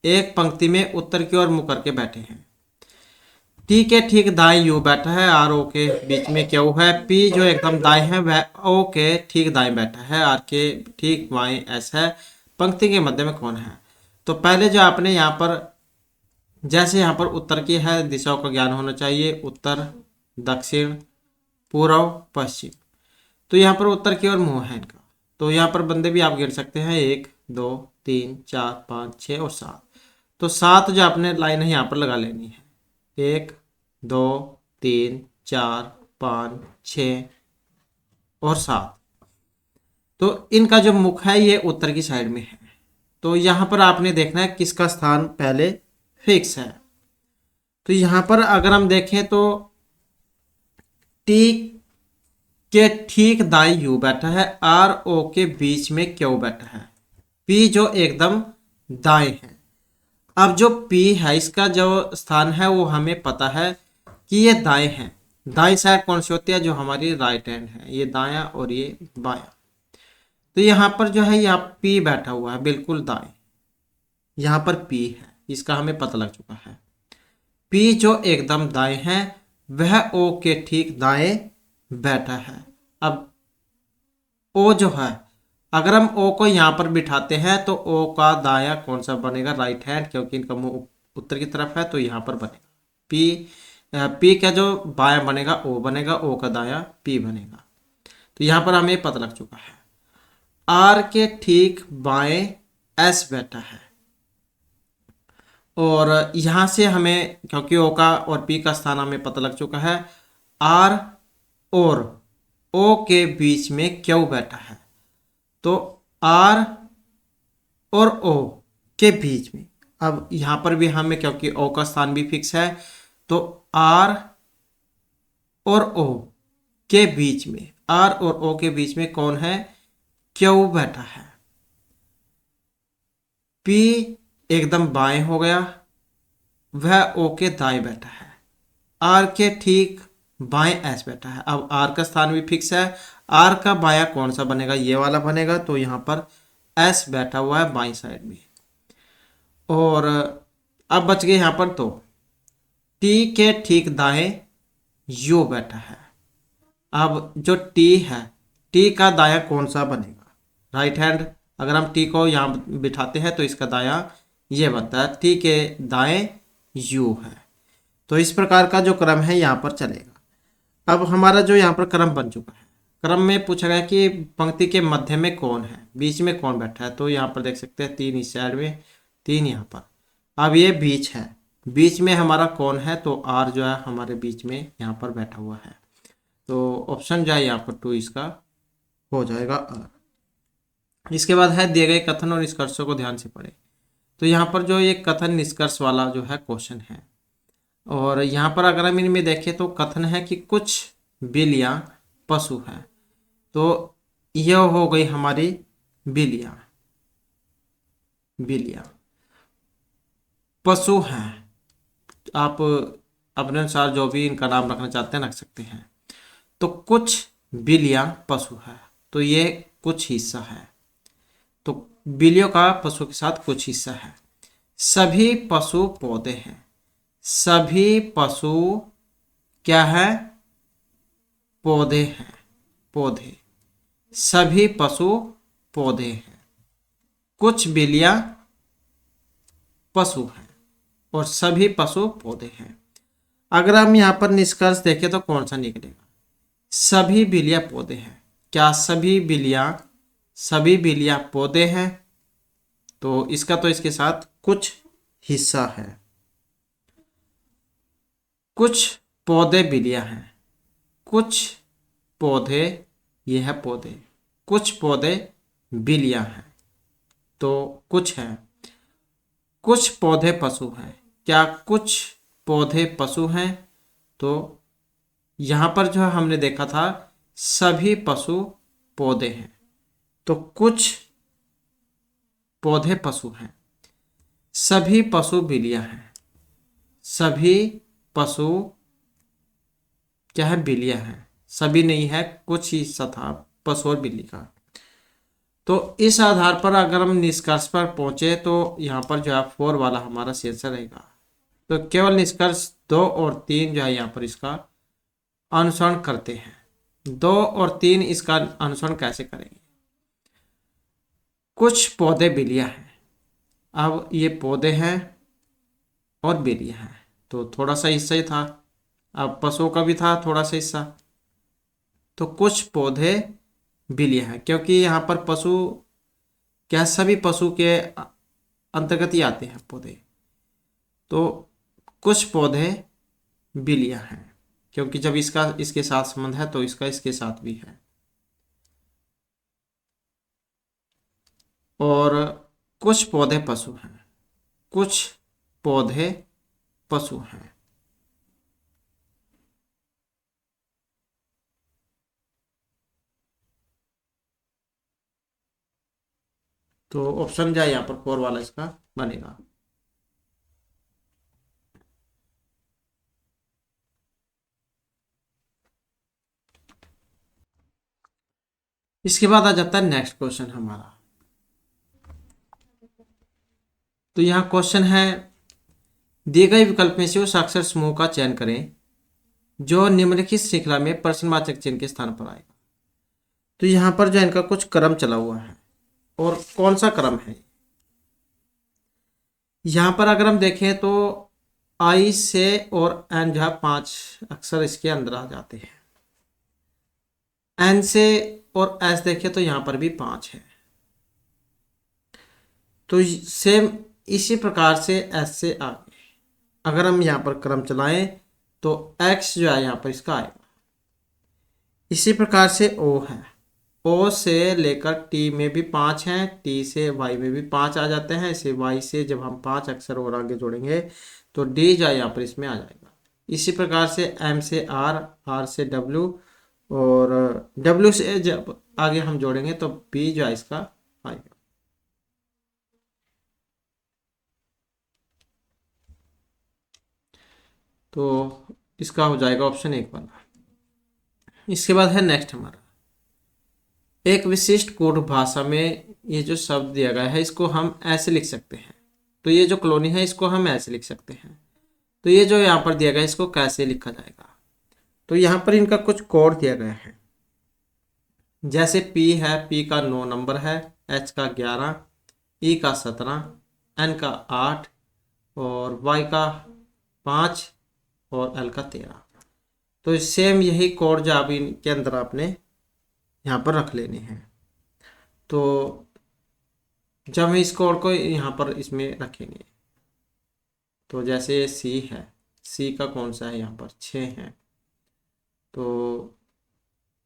एक पंक्ति में उत्तर की ओर मुँह करके बैठे हैं। टी के ठीक दाएं यू बैठा है, आर ओ के बीच में क्यू है, पी जो एकदम दाएं है वह ओ के ठीक दाएं बैठा है, आर के ठीक बाएं एस है। पंक्ति के मध्य में कौन है? तो पहले जो आपने यहाँ पर, जैसे यहाँ पर उत्तर की है दिशाओं का ज्ञान होना चाहिए, उत्तर, दक्षिण, पूर्व, पश्चिम। तो यहाँ पर उत्तर की ओर मुंह है इनका। तो यहाँ पर बंदे भी आप गिन सकते हैं, 1 2 3 4 5 6 और 7। तो 7 जो आपने लाइन है यहाँ पर लगा लेनी है, 1 2 3 4 5 6 और 7। तो इनका जो मुख है ये उत्तर की साइड में है। तो यहाँ पर आपने देखना है किसका स्थान पहले फिक्स है। तो यहाँ पर अगर हम देखें तो टी के ठीक दाईं यू बैठा है, आर ओ के बीच में क्यू बैठा है, पी जो एकदम दाएं है। अब जो पी है इसका जो स्थान है वो हमें पता है कि ये दाएं है। दाएं साइड कौन सी होती है? जो हमारी राइट हैंड है, ये दायां और ये बायां। तो यहाँ पर जो है यहाँ पी बैठा हुआ है बिल्कुल दाएं, यहाँ पर पी है, इसका हमें पता लग चुका है। पी जो एकदम दाएं है वह ओ के ठीक दाएं बैठा है। अब ओ जो है, अगर हम ओ को यहाँ पर बिठाते हैं तो ओ का दाया कौन सा बनेगा? राइट हैंड, क्योंकि इनका मुंह उत्तर की तरफ है तो यहाँ पर बनेगा पी। पी का जो बाया बनेगा ओ बनेगा, ओ का दाया पी बनेगा। तो यहाँ पर हमें पता लग चुका है। आर के ठीक बाएं एस बैठा है, और यहाँ से हमें क्योंकि ओ का और पी का स्थान हमें पता लग चुका है, आर और ओ के बीच में क्यू बैठा है। तो आर और ओ के बीच में, अब यहां पर भी हमें क्योंकि ओ का स्थान भी फिक्स है तो आर और ओ के बीच में, आर और ओ के बीच में कौन है? क्यू बैठा है। पी एकदम बाएं हो गया, वह ओ के दाएं बैठा है। आर के ठीक बाएं एस बैठा है। अब आर का स्थान भी फिक्स है, आर का बाया कौन सा बनेगा? ये वाला बनेगा। तो यहाँ पर एस बैठा हुआ है बाईं साइड में। और अब बच गए यहाँ पर तो टी के ठीक दाएं यू बैठा है। अब जो टी है, टी का दाया कौन सा बनेगा? Right hand. अगर हम टी को यहाँ बिठाते हैं तो इसका दाया ये बनता है, टी के दाएं यू है। तो इस प्रकार का जो क्रम है यहाँ पर चलेगा। अब हमारा जो यहाँ पर क्रम बन चुका है, क्रम में पूछा गया कि पंक्ति के मध्य में कौन है, बीच में कौन बैठा है। तो यहाँ पर देख सकते हैं 3 इस साइड में, 3 यहाँ पर। अब ये बीच है, बीच में हमारा कौन है? तो आर जो है हमारे बीच में यहाँ पर बैठा हुआ है। तो ऑप्शन जो है यहाँ पर 2 इसका हो जाएगा आर। इसके बाद है दिए गए कथन और निष्कर्षों को ध्यान से पढ़े। तो यहाँ पर जो ये कथन निष्कर्ष वाला जो है क्वेश्चन है, और यहाँ पर अगर हम इनमें देखें तो कथन है कि कुछ बिल्लियाँ पशु हैं। तो यह हो गई हमारी बिल्लियाँ, बिल्लियाँ पशु हैं। आप अपने अनुसार जो भी इनका नाम रखना चाहते हैं रख सकते हैं। तो कुछ बिल्लियाँ पशु है, तो ये कुछ हिस्सा है। तो बिल्लियों का पशु के साथ कुछ हिस्सा है। सभी पशु पौधे हैं, सभी पशु क्या है? पौधे हैं, पौधे। सभी पशु पौधे हैं, कुछ बिल्लियां पशु हैं और सभी पशु पौधे हैं। अगर हम यहाँ पर निष्कर्ष देखें तो कौन सा निकलेगा? सभी बिल्लियां पौधे हैं। क्या सभी बिल्लियां पौधे हैं? तो इसका तो इसके साथ कुछ हिस्सा है। कुछ पौधे बिल्लियां हैं, कुछ पौधे, ये है पौधे, कुछ पौधे बिल्लियां हैं, तो कुछ है। कुछ पौधे पशु हैं। क्या कुछ पौधे पशु हैं? तो यहाँ पर जो हमने देखा था सभी पशु पौधे हैं, तो कुछ पौधे पशु हैं। सभी पशु बिल्लियां हैं, सभी पशु क्या है? बिल्लियां हैं। सभी नहीं है, कुछ ही हिस्सा था पशु और बिल्ली का। तो इस आधार पर अगर हम निष्कर्ष पर पहुंचे तो यहाँ पर जो है 4 वाला हमारा शीर्षक रहेगा। तो केवल निष्कर्ष 2 और 3 जो है यहाँ पर इसका अनुसरण करते हैं। 2 और 3 इसका अनुसरण कैसे करेंगे? कुछ पौधे बिल्लियां हैं। अब ये पौधे हैं और बिल्लियां हैं, तो थोड़ा सा हिस्सा ही था। अब पशुओं का भी था थोड़ा सा हिस्सा। तो कुछ पौधे बिल्लियां हैं, क्योंकि यहाँ पर पशु क्या सभी पशु के अंतर्गत ही आते हैं पौधे। तो कुछ पौधे बिल्लियां हैं, क्योंकि जब इसका इसके साथ संबंध है तो इसका इसके साथ भी है। और कुछ पौधे पशु हैं, कुछ पौधे पशु हैं। तो ऑप्शन जो है यहाँ पर 4 वाला इसका बनेगा। इसके बाद आ जाता है नेक्स्ट क्वेश्चन हमारा। तो यहाँ क्वेश्चन है, दिए गए विकल्प में से उस अक्षर समूह का चयन करें जो निम्नलिखित श्रृंखला में प्रश्नवाचक चिन्ह के स्थान पर आएगा। तो यहाँ पर जो इनका कुछ क्रम चला हुआ है, और कौन सा क्रम है यहाँ पर अगर हम देखें तो आई से और एन जो है 5 अक्षर इसके अंदर आ जाते हैं। एन से और एस देखें तो यहाँ पर भी 5 है। तो सेम इसी प्रकार से एस से आगे अगर हम यहाँ पर क्रम चलाएं तो एक्स जो है यहाँ पर इसका आएगा। इसी प्रकार से ओ है, ओ से लेकर टी में भी 5 हैं, टी से वाई में भी 5 आ जाते हैं। इसे वाई से जब हम 5 अक्षर और आगे जोड़ेंगे तो डी जो है यहाँ पर इसमें आ जाएगा। इसी प्रकार से एम से आर, आर से डब्ल्यू, और डब्ल्यू से जब आगे हम जोड़ेंगे तो बी जो है इसका आएगा। तो इसका हो जाएगा ऑप्शन 1 वाला। इसके बाद है नेक्स्ट हमारा, एक विशिष्ट कोड भाषा में ये जो शब्द दिया गया है इसको हम ऐसे लिख सकते हैं। तो ये जो कॉलोनी है इसको हम ऐसे लिख सकते हैं। तो ये जो यहाँ पर दिया गया है इसको कैसे लिखा जाएगा। तो यहाँ पर इनका कुछ कोड दिया गया है, जैसे P है, P का 9 नंबर है, H का 11, E का 17, N का 8 और Y का 5 और L का 13। तो सेम यही कोड जो आप इनके अंदर आपने यहाँ पर रख लेने हैं। तो जब हम इस कोड को यहाँ पर इसमें रखेंगे तो जैसे सी है, सी का कौन सा है यहाँ पर 6 है। तो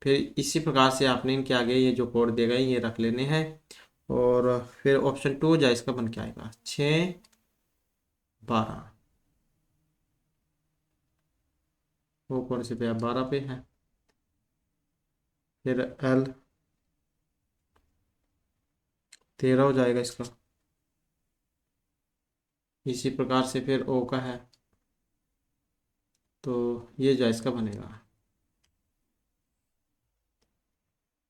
फिर इसी प्रकार से आपने इनके आगे ये जो कोड दिए गए ये रख लेने हैं। और फिर ऑप्शन 2 जो इसका बन के आएगा 6 12। वो कौन से पे है, 12 पे है। फिर एल 13 हो जाएगा इसका। इसी प्रकार से फिर ओ का है, तो ये जो इसका बनेगा।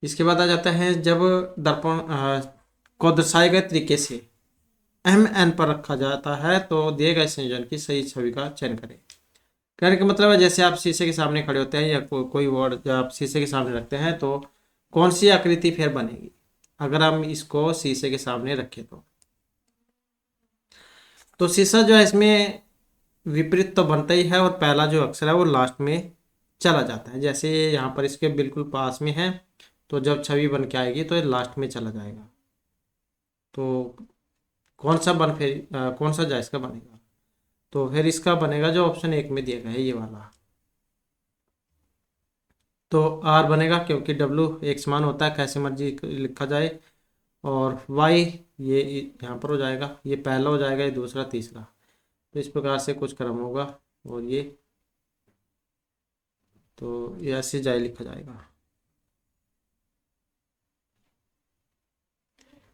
इसके बाद आ जाता है, जब दर्पण को दर्शाए गए तरीके से एम एन पर रखा जाता है तो दिए गए संयोजन की सही छवि का चयन करें। कहने का मतलब है जैसे आप शीशे के सामने खड़े होते हैं या कोई वर्ड जब आप शीशे के सामने रखते हैं तो कौन सी आकृति फिर बनेगी अगर हम इसको शीशे के सामने रखें तो शीशा जो है इसमें विपरीत तो बनता ही है और पहला जो अक्षर है वो लास्ट में चला जाता है। जैसे यहाँ पर इसके बिल्कुल पास में है तो जब छवि बन के आएगी तो ये लास्ट में चला जाएगा। तो कौन सा जायज का बनेगा, तो फिर इसका बनेगा जो ऑप्शन 1 में दिया गया है ये वाला। तो आर बनेगा क्योंकि डब्लू एक समान होता है, कैसे मर्जी लिखा जाए। और वाई ये यहाँ पर हो जाएगा, ये पहला हो जाएगा, ये दूसरा तीसरा। तो इस प्रकार से कुछ क्रम होगा और ये तो ये ऐसे जाए लिखा जाएगा।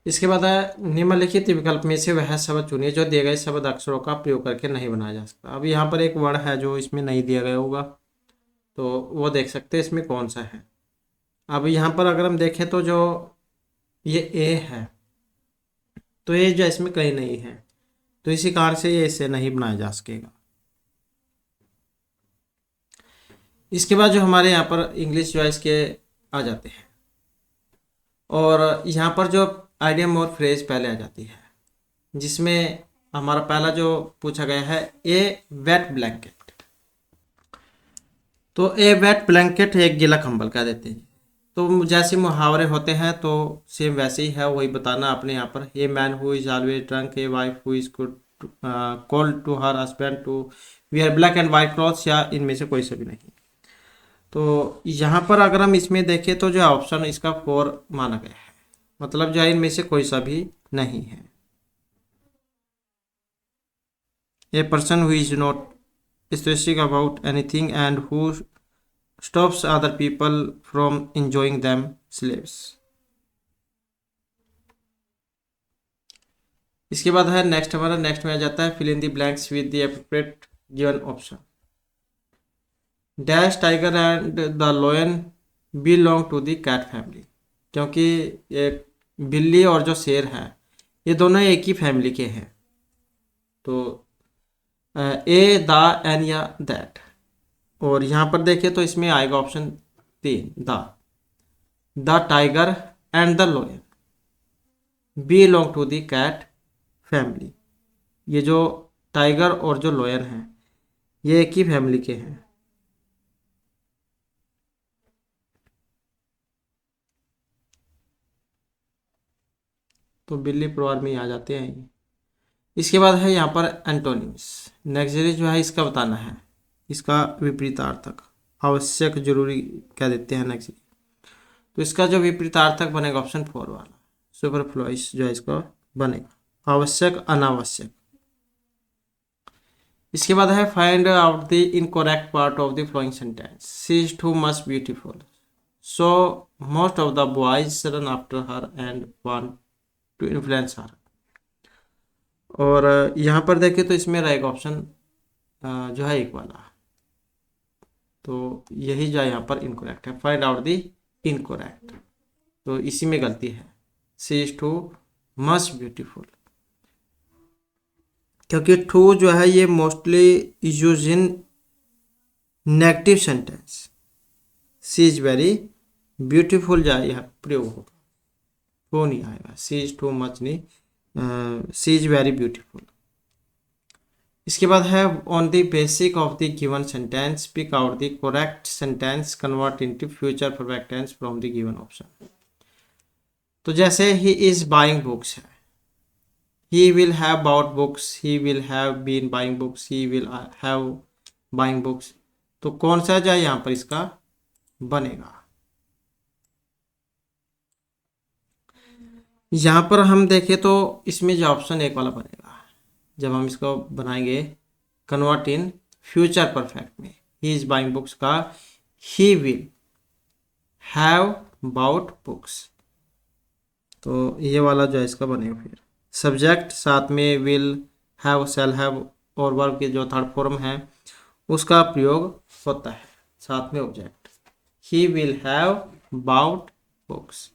इसके बाद है निम्नलिखित विकल्प में से वह शब्द चुनिए जो दिए गए शब्द अक्षरों का प्रयोग करके नहीं बनाया जा सकता। अब यहाँ पर एक वर्ड है जो इसमें नहीं दिया गया होगा तो वो देख सकते हैं इसमें कौन सा है। अब यहाँ पर अगर हम देखें तो जो ये ए है तो ये जो इसमें कहीं नहीं है, तो इसी कारण से ये इसे नहीं बनाया जा सकेगा। इसके बाद जो हमारे यहाँ पर इंग्लिश जो है इसके आ जाते हैं और यहाँ पर जो आइडियम और फ्रेज पहले आ जाती है, जिसमें हमारा पहला जो पूछा गया है ए वेट ब्लैंकेट। तो ए वेट ब्लैंकेट एक गीला कंबल कह देते हैं। तो जैसे मुहावरे होते हैं तो सेम वैसे ही है, वही बताना आपने यहाँ पर। A man who is always drunk, a wife who is called to her husband to wear black and white clothes, या इनमें से कोई सा भी नहीं। तो यहाँ पर अगर हम इसमें देखें तो जो ऑप्शन इसका 4 माना गया है, मतलब जो इनमें से कोई सा भी नहीं है। A person who is not stressing about anything and who stops other people from enjoying them slaves। इसके बाद है नेक्स्ट, हमारा नेक्स्ट में आ जाता है fill in the blanks with the appropriate given option. Dash tiger and the lion belong to the cat family, क्योंकि ये बिल्ली और जो शेर है ये दोनों एक ही फैमिली के हैं। तो ए, द, एन या दैट। और यहाँ पर देखिए तो इसमें आएगा option 3, the tiger and the lion belong to the cat family. ये जो टाइगर और जो लोयन हैं ये एक ही फैमिली के हैं। तो बिल्ली परिवार में ही आ जाते हैं ये। इसके बाद है यहाँ पर एंटोनिम्स। नेक्स्ट जो है इसका बताना है, इसका विपरीतार्थक, आवश्यक, जरूरी क्या देते हैं नेक्स्ट। तो इसका जो विपरीतार्थक बनेगा ऑप्शन 4 वाला, सुपरफ्लुअस जो है इसका बनेगा, आवश्यक, अनावश्यक। इसके बाद है find out the incorrect part of the following sentence. She is too much beautiful so most of the boys run after her and want to influence her. और यहाँ पर देखें तो इसमें रहेगा ऑप्शन जो है 1 वाला। तो यही जो है यहाँ पर इनकरेक्ट है, फाइंड आउट द इनकरेक्ट। तो इसी में गलती है, she is too much beautiful, क्योंकि टू जो है ये mostly use in negative sentence. She is very beautiful जो है यह प्रयोग होगा, वो नहीं आएगा, सी इज टू मच नहीं, सी इज वेरी ब्यूटीफुल। इसके बाद है on the basic of the given sentence pick out the correct sentence convert into future perfect tense from the given option. तो जैसे ही इज बाइंग बुक्स है, he will have bought books, he will have been buying books, he will have buying books। तो कौन सा जो है यहाँ पर इसका बनेगा। यहाँ पर हम देखें तो इसमें जो ऑप्शन 1 वाला बनेगा, जब हम इसको बनाएंगे कन्वर्ट इन फ्यूचर परफेक्ट में, ही इज बाइंग बुक्स का he will have bought books. तो ये वाला जो है इसका बनेगा। फिर सब्जेक्ट साथ में विल, हैव, शैल हैव और वर्ब के जो थर्ड फॉर्म है उसका प्रयोग होता है साथ में object, he will have bought books.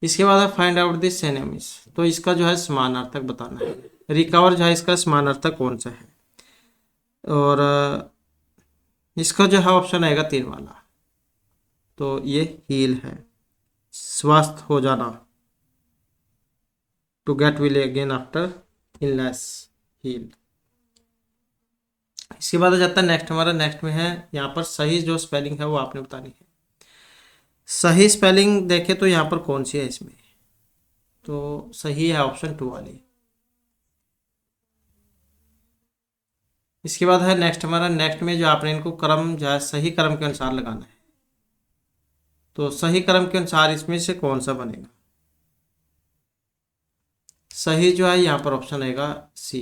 इसके बाद है फाइंड आउट द सिनोनिम्स। तो इसका जो है समानार्थक बताना है। रिकवर जो है इसका समानार्थक कौन सा है, और इसका जो है ऑप्शन आएगा 3 वाला। तो ये हील है, स्वस्थ हो जाना, to get well again after illness, heal. इसके बाद आ जाता है नेक्स्ट, हमारा नेक्स्ट में है यहाँ पर सही जो स्पेलिंग है वो आपने बतानी है। सही स्पेलिंग देखे तो यहाँ पर कौन सी है इसमें, तो सही है ऑप्शन 2 वाली। इसके बाद है नेक्स्ट, हमारा नेक्स्ट में जो आपने इनको क्रम जो है सही क्रम के अनुसार लगाना है। तो सही क्रम के अनुसार इसमें से कौन सा बनेगा। सही जो है यहाँ पर ऑप्शन आएगा सी,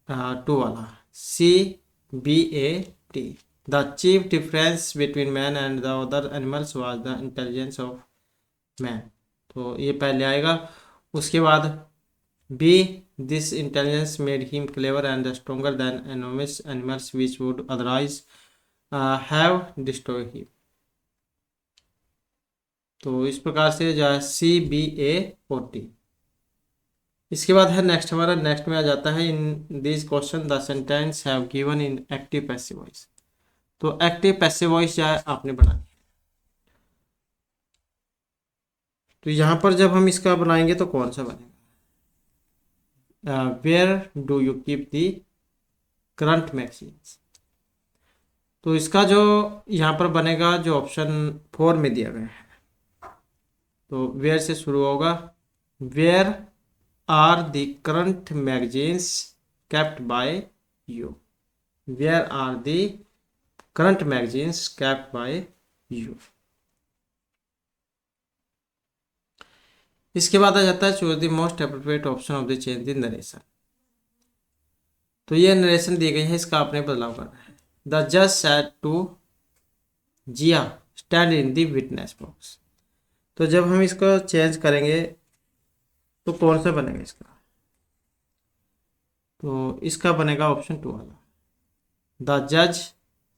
2 वाला, CBAT। The chief difference between man and the other animals was the intelligence of man. तो ये पहले आएगा। उसके बाद B, this intelligence made him clever and stronger than enormous animals which would otherwise have destroyed him. तो इस प्रकार से जो है CBAOT। इसके बाद है नेक्स्ट, हमारा नेक्स्ट में आ जाता है in this question the sentence have given in active passive voice. तो एक्टिव पैसिव वॉइस जो है आपने बनानी है। तो यहाँ पर जब हम इसका बनाएंगे तो कौन सा बनेगा, where do you keep the current magazines. तो इसका जो यहाँ पर बनेगा जो ऑप्शन 4 में दिया गया है, तो वेयर से शुरू होगा, where are the current magazines kept by you, where are the current magazines kept by you. इसके बाद आ जाता है choose the most appropriate option of the change the narration. तो ये नरेशन दी गई है, इसका आपने बदलाव करना है। द जज said to Jiya stand in the witness box. तो जब हम इसको चेंज करेंगे तो कौन सा बनेगा इसका, तो इसका बनेगा ऑप्शन 2 वाला। द जज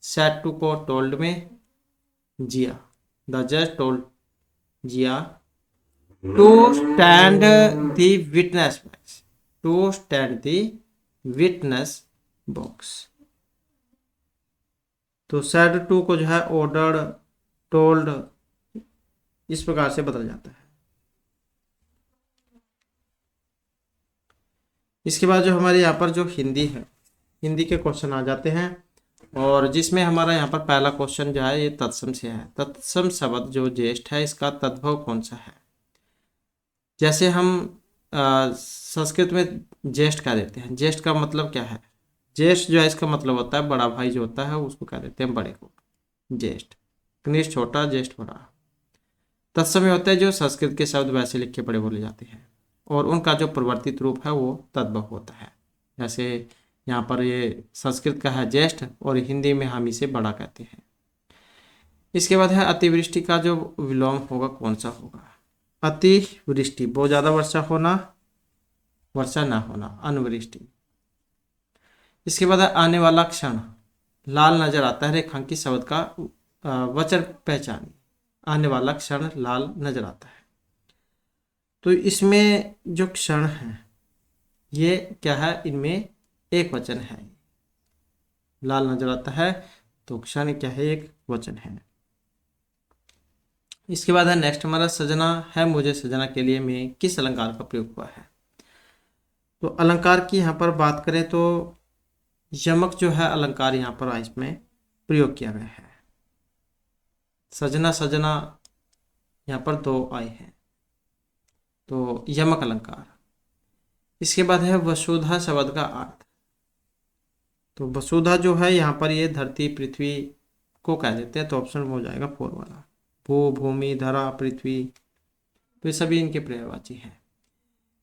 सेड टू कोर्ट टोल्ड में जिया, द जज told Jiya to stand the witness box, to stand the witness box. तो सेड टू को जो है ऑर्डर, टोल्ड, इस प्रकार से बदल जाता है। इसके बाद जो हमारे यहाँ पर जो हिंदी है, हिंदी के क्वेश्चन आ जाते हैं, और जिसमें हमारा यहाँ पर पहला क्वेश्चन जो है ये तत्सम से है। तत्सम शब्द जो ज्येष्ठ है इसका तद्भव कौन सा है? जैसे हम संस्कृत में ज्येष्ठ कह देते हैं, ज्येष्ठ का मतलब क्या है? ज्येष्ठ जो है इसका मतलब होता है बड़ा भाई जो होता है उसको कह देते हैं बड़े को ज्येष्ठ। कनिष्ठ छोटा, ज्येष्ठ बड़ा। तत्समय होता है जो संस्कृत के शब्द वैसे लिखे पढ़े बोले जाते हैं और उनका जो परिवर्तित रूप है वो तद्भव होता है। जैसे यहाँ पर ये संस्कृत का है ज्येष्ठ और हिंदी में हम इसे बड़ा कहते हैं। इसके बाद है अतिवृष्टि का जो विलोम होगा कौन सा होगा? अतिवृष्टि बहुत ज़्यादा वर्षा होना, वर्षा ना होना, अनवृष्टि। इसके बाद है आने वाला क्षण, लाल नजर आता है रेखांकित शब्द का वचन पहचानी। आने वाला क्षण लाल नजर आता है। तो इसमें जो क्षण है ये क्या है? इनमें एक वचन है। लाल नजर आता है तो क्षण क्या है? एक वचन है। इसके बाद है नेक्स्ट हमारा सजना है मुझे सजना के लिए में किस अलंकार का प्रयोग हुआ है? तो अलंकार की यहाँ पर बात करें तो यमक जो है अलंकार यहाँ पर इसमें प्रयोग किया गया है। सजना सजना यहाँ पर दो आए हैं तो यमक अलंकार। इसके बाद है वसुधा शब्द का अर्थ। तो वसुधा जो है यहाँ पर ये धरती पृथ्वी को कह देते हैं, तो ऑप्शन हो जाएगा 4 वाला। भू, भूमि, धरा, पृथ्वी, तो ये सभी इनके पर्यायवाची हैं।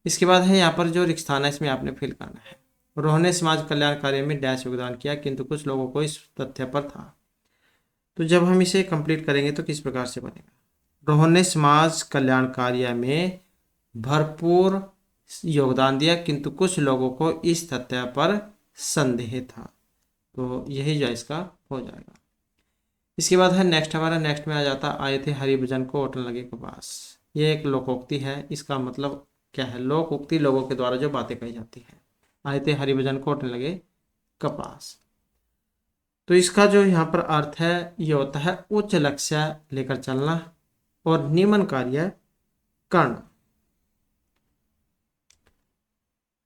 इसके बाद है यहाँ पर जो रिक्त स्थान है इसमें आपने फिल करना है। रोहन ने समाज कल्याण कार्य में डैश योगदान किया किंतु कुछ लोगों को इस तथ्य पर था। तो जब हम इसे कंप्लीट करेंगे तो किस प्रकार से बनेगा? रोहन ने समाज कल्याण कार्य में भरपूर योगदान दिया किंतु कुछ लोगों को इस तथ्य पर संदेह था। तो यही जो इसका हो जाएगा। इसके बाद है नेक्स्ट हमारा, नेक्स्ट में आ जाता आए थे हरिभजन को होटल लगे के पास। ये एक लोकोक्ति है। इसका मतलब क्या है? लोकोक्ति लोगों के द्वारा जो बातें कही जाती है। आए थे हरिभजन को होटल लगे कपास। तो इसका जो यहाँ पर अर्थ है ये होता है उच्च लक्ष्य लेकर चलना और निम्न कार्य करना।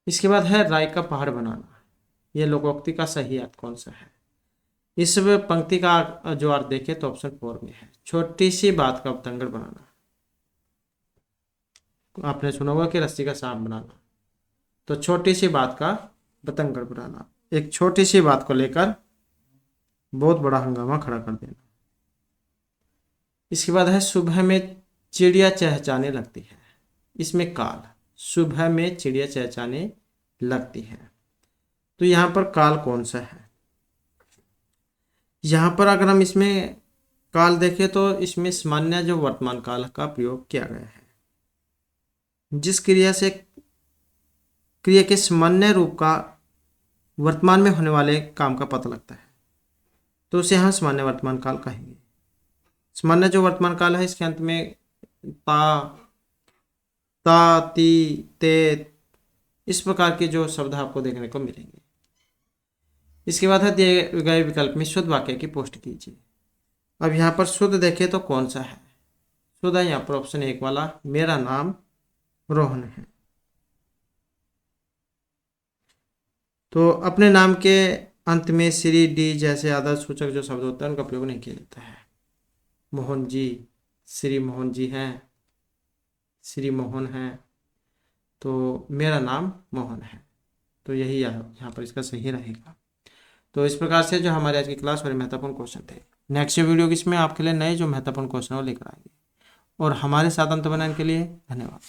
इसके बाद है राय का पहाड़ बनाना। यह लोकोक्ति का सही अर्थ कौन सा है? इस पंक्ति का जो अर्थ देखें तो ऑप्शन 4 में है। छोटी सी बात का बतंगड़ बनाना। आपने सुना होगा कि रस्सी का सांप बनाना, तो छोटी सी बात का बतंगड़ बनाना, एक छोटी सी बात को लेकर बहुत बड़ा हंगामा खड़ा कर देना। इसके बाद है सुबह में चिड़िया चहचहाने लगती है। इसमें काल, सुबह में चिड़िया चहचहाने लगती है। तो यहाँ पर काल कौन सा है? यहाँ पर अगर हम इसमें काल देखें तो इसमें सामान्य जो वर्तमान काल का प्रयोग किया गया है। जिस क्रिया से क्रिया के सामान्य रूप का वर्तमान में होने वाले काम का पता लगता है तो उसे हम सामान्य वर्तमान काल कहेंगे। सामान्य जो वर्तमान काल है इसके अंत में ता, ती, ते, इस प्रकार के जो शब्द आपको देखने को मिलेंगे। इसके बाद है दिए गए विकल्प में शुद्ध वाक्य की पुष्टि कीजिए। अब यहाँ पर शुद्ध देखें तो कौन सा है? शुद्ध है यहाँ पर ऑप्शन 1 वाला, मेरा नाम रोहन है। तो अपने नाम के अंत में श्री, डी जैसे आदर सूचक जो शब्द होता है उनका प्रयोग नहीं किया जाता है। मोहन जी, श्री मोहन जी हैं, श्री मोहन हैं, तो मेरा नाम मोहन है। तो यही यहाँ पर इसका सही रहेगा। तो इस प्रकार से जो हमारे आज की क्लास में महत्वपूर्ण क्वेश्चन थे। नेक्स्ट वीडियो इसमें आपके लिए नए जो महत्वपूर्ण क्वेश्चन वो लेकर आएंगे। और हमारे साथ अंत बनाने के लिए धन्यवाद।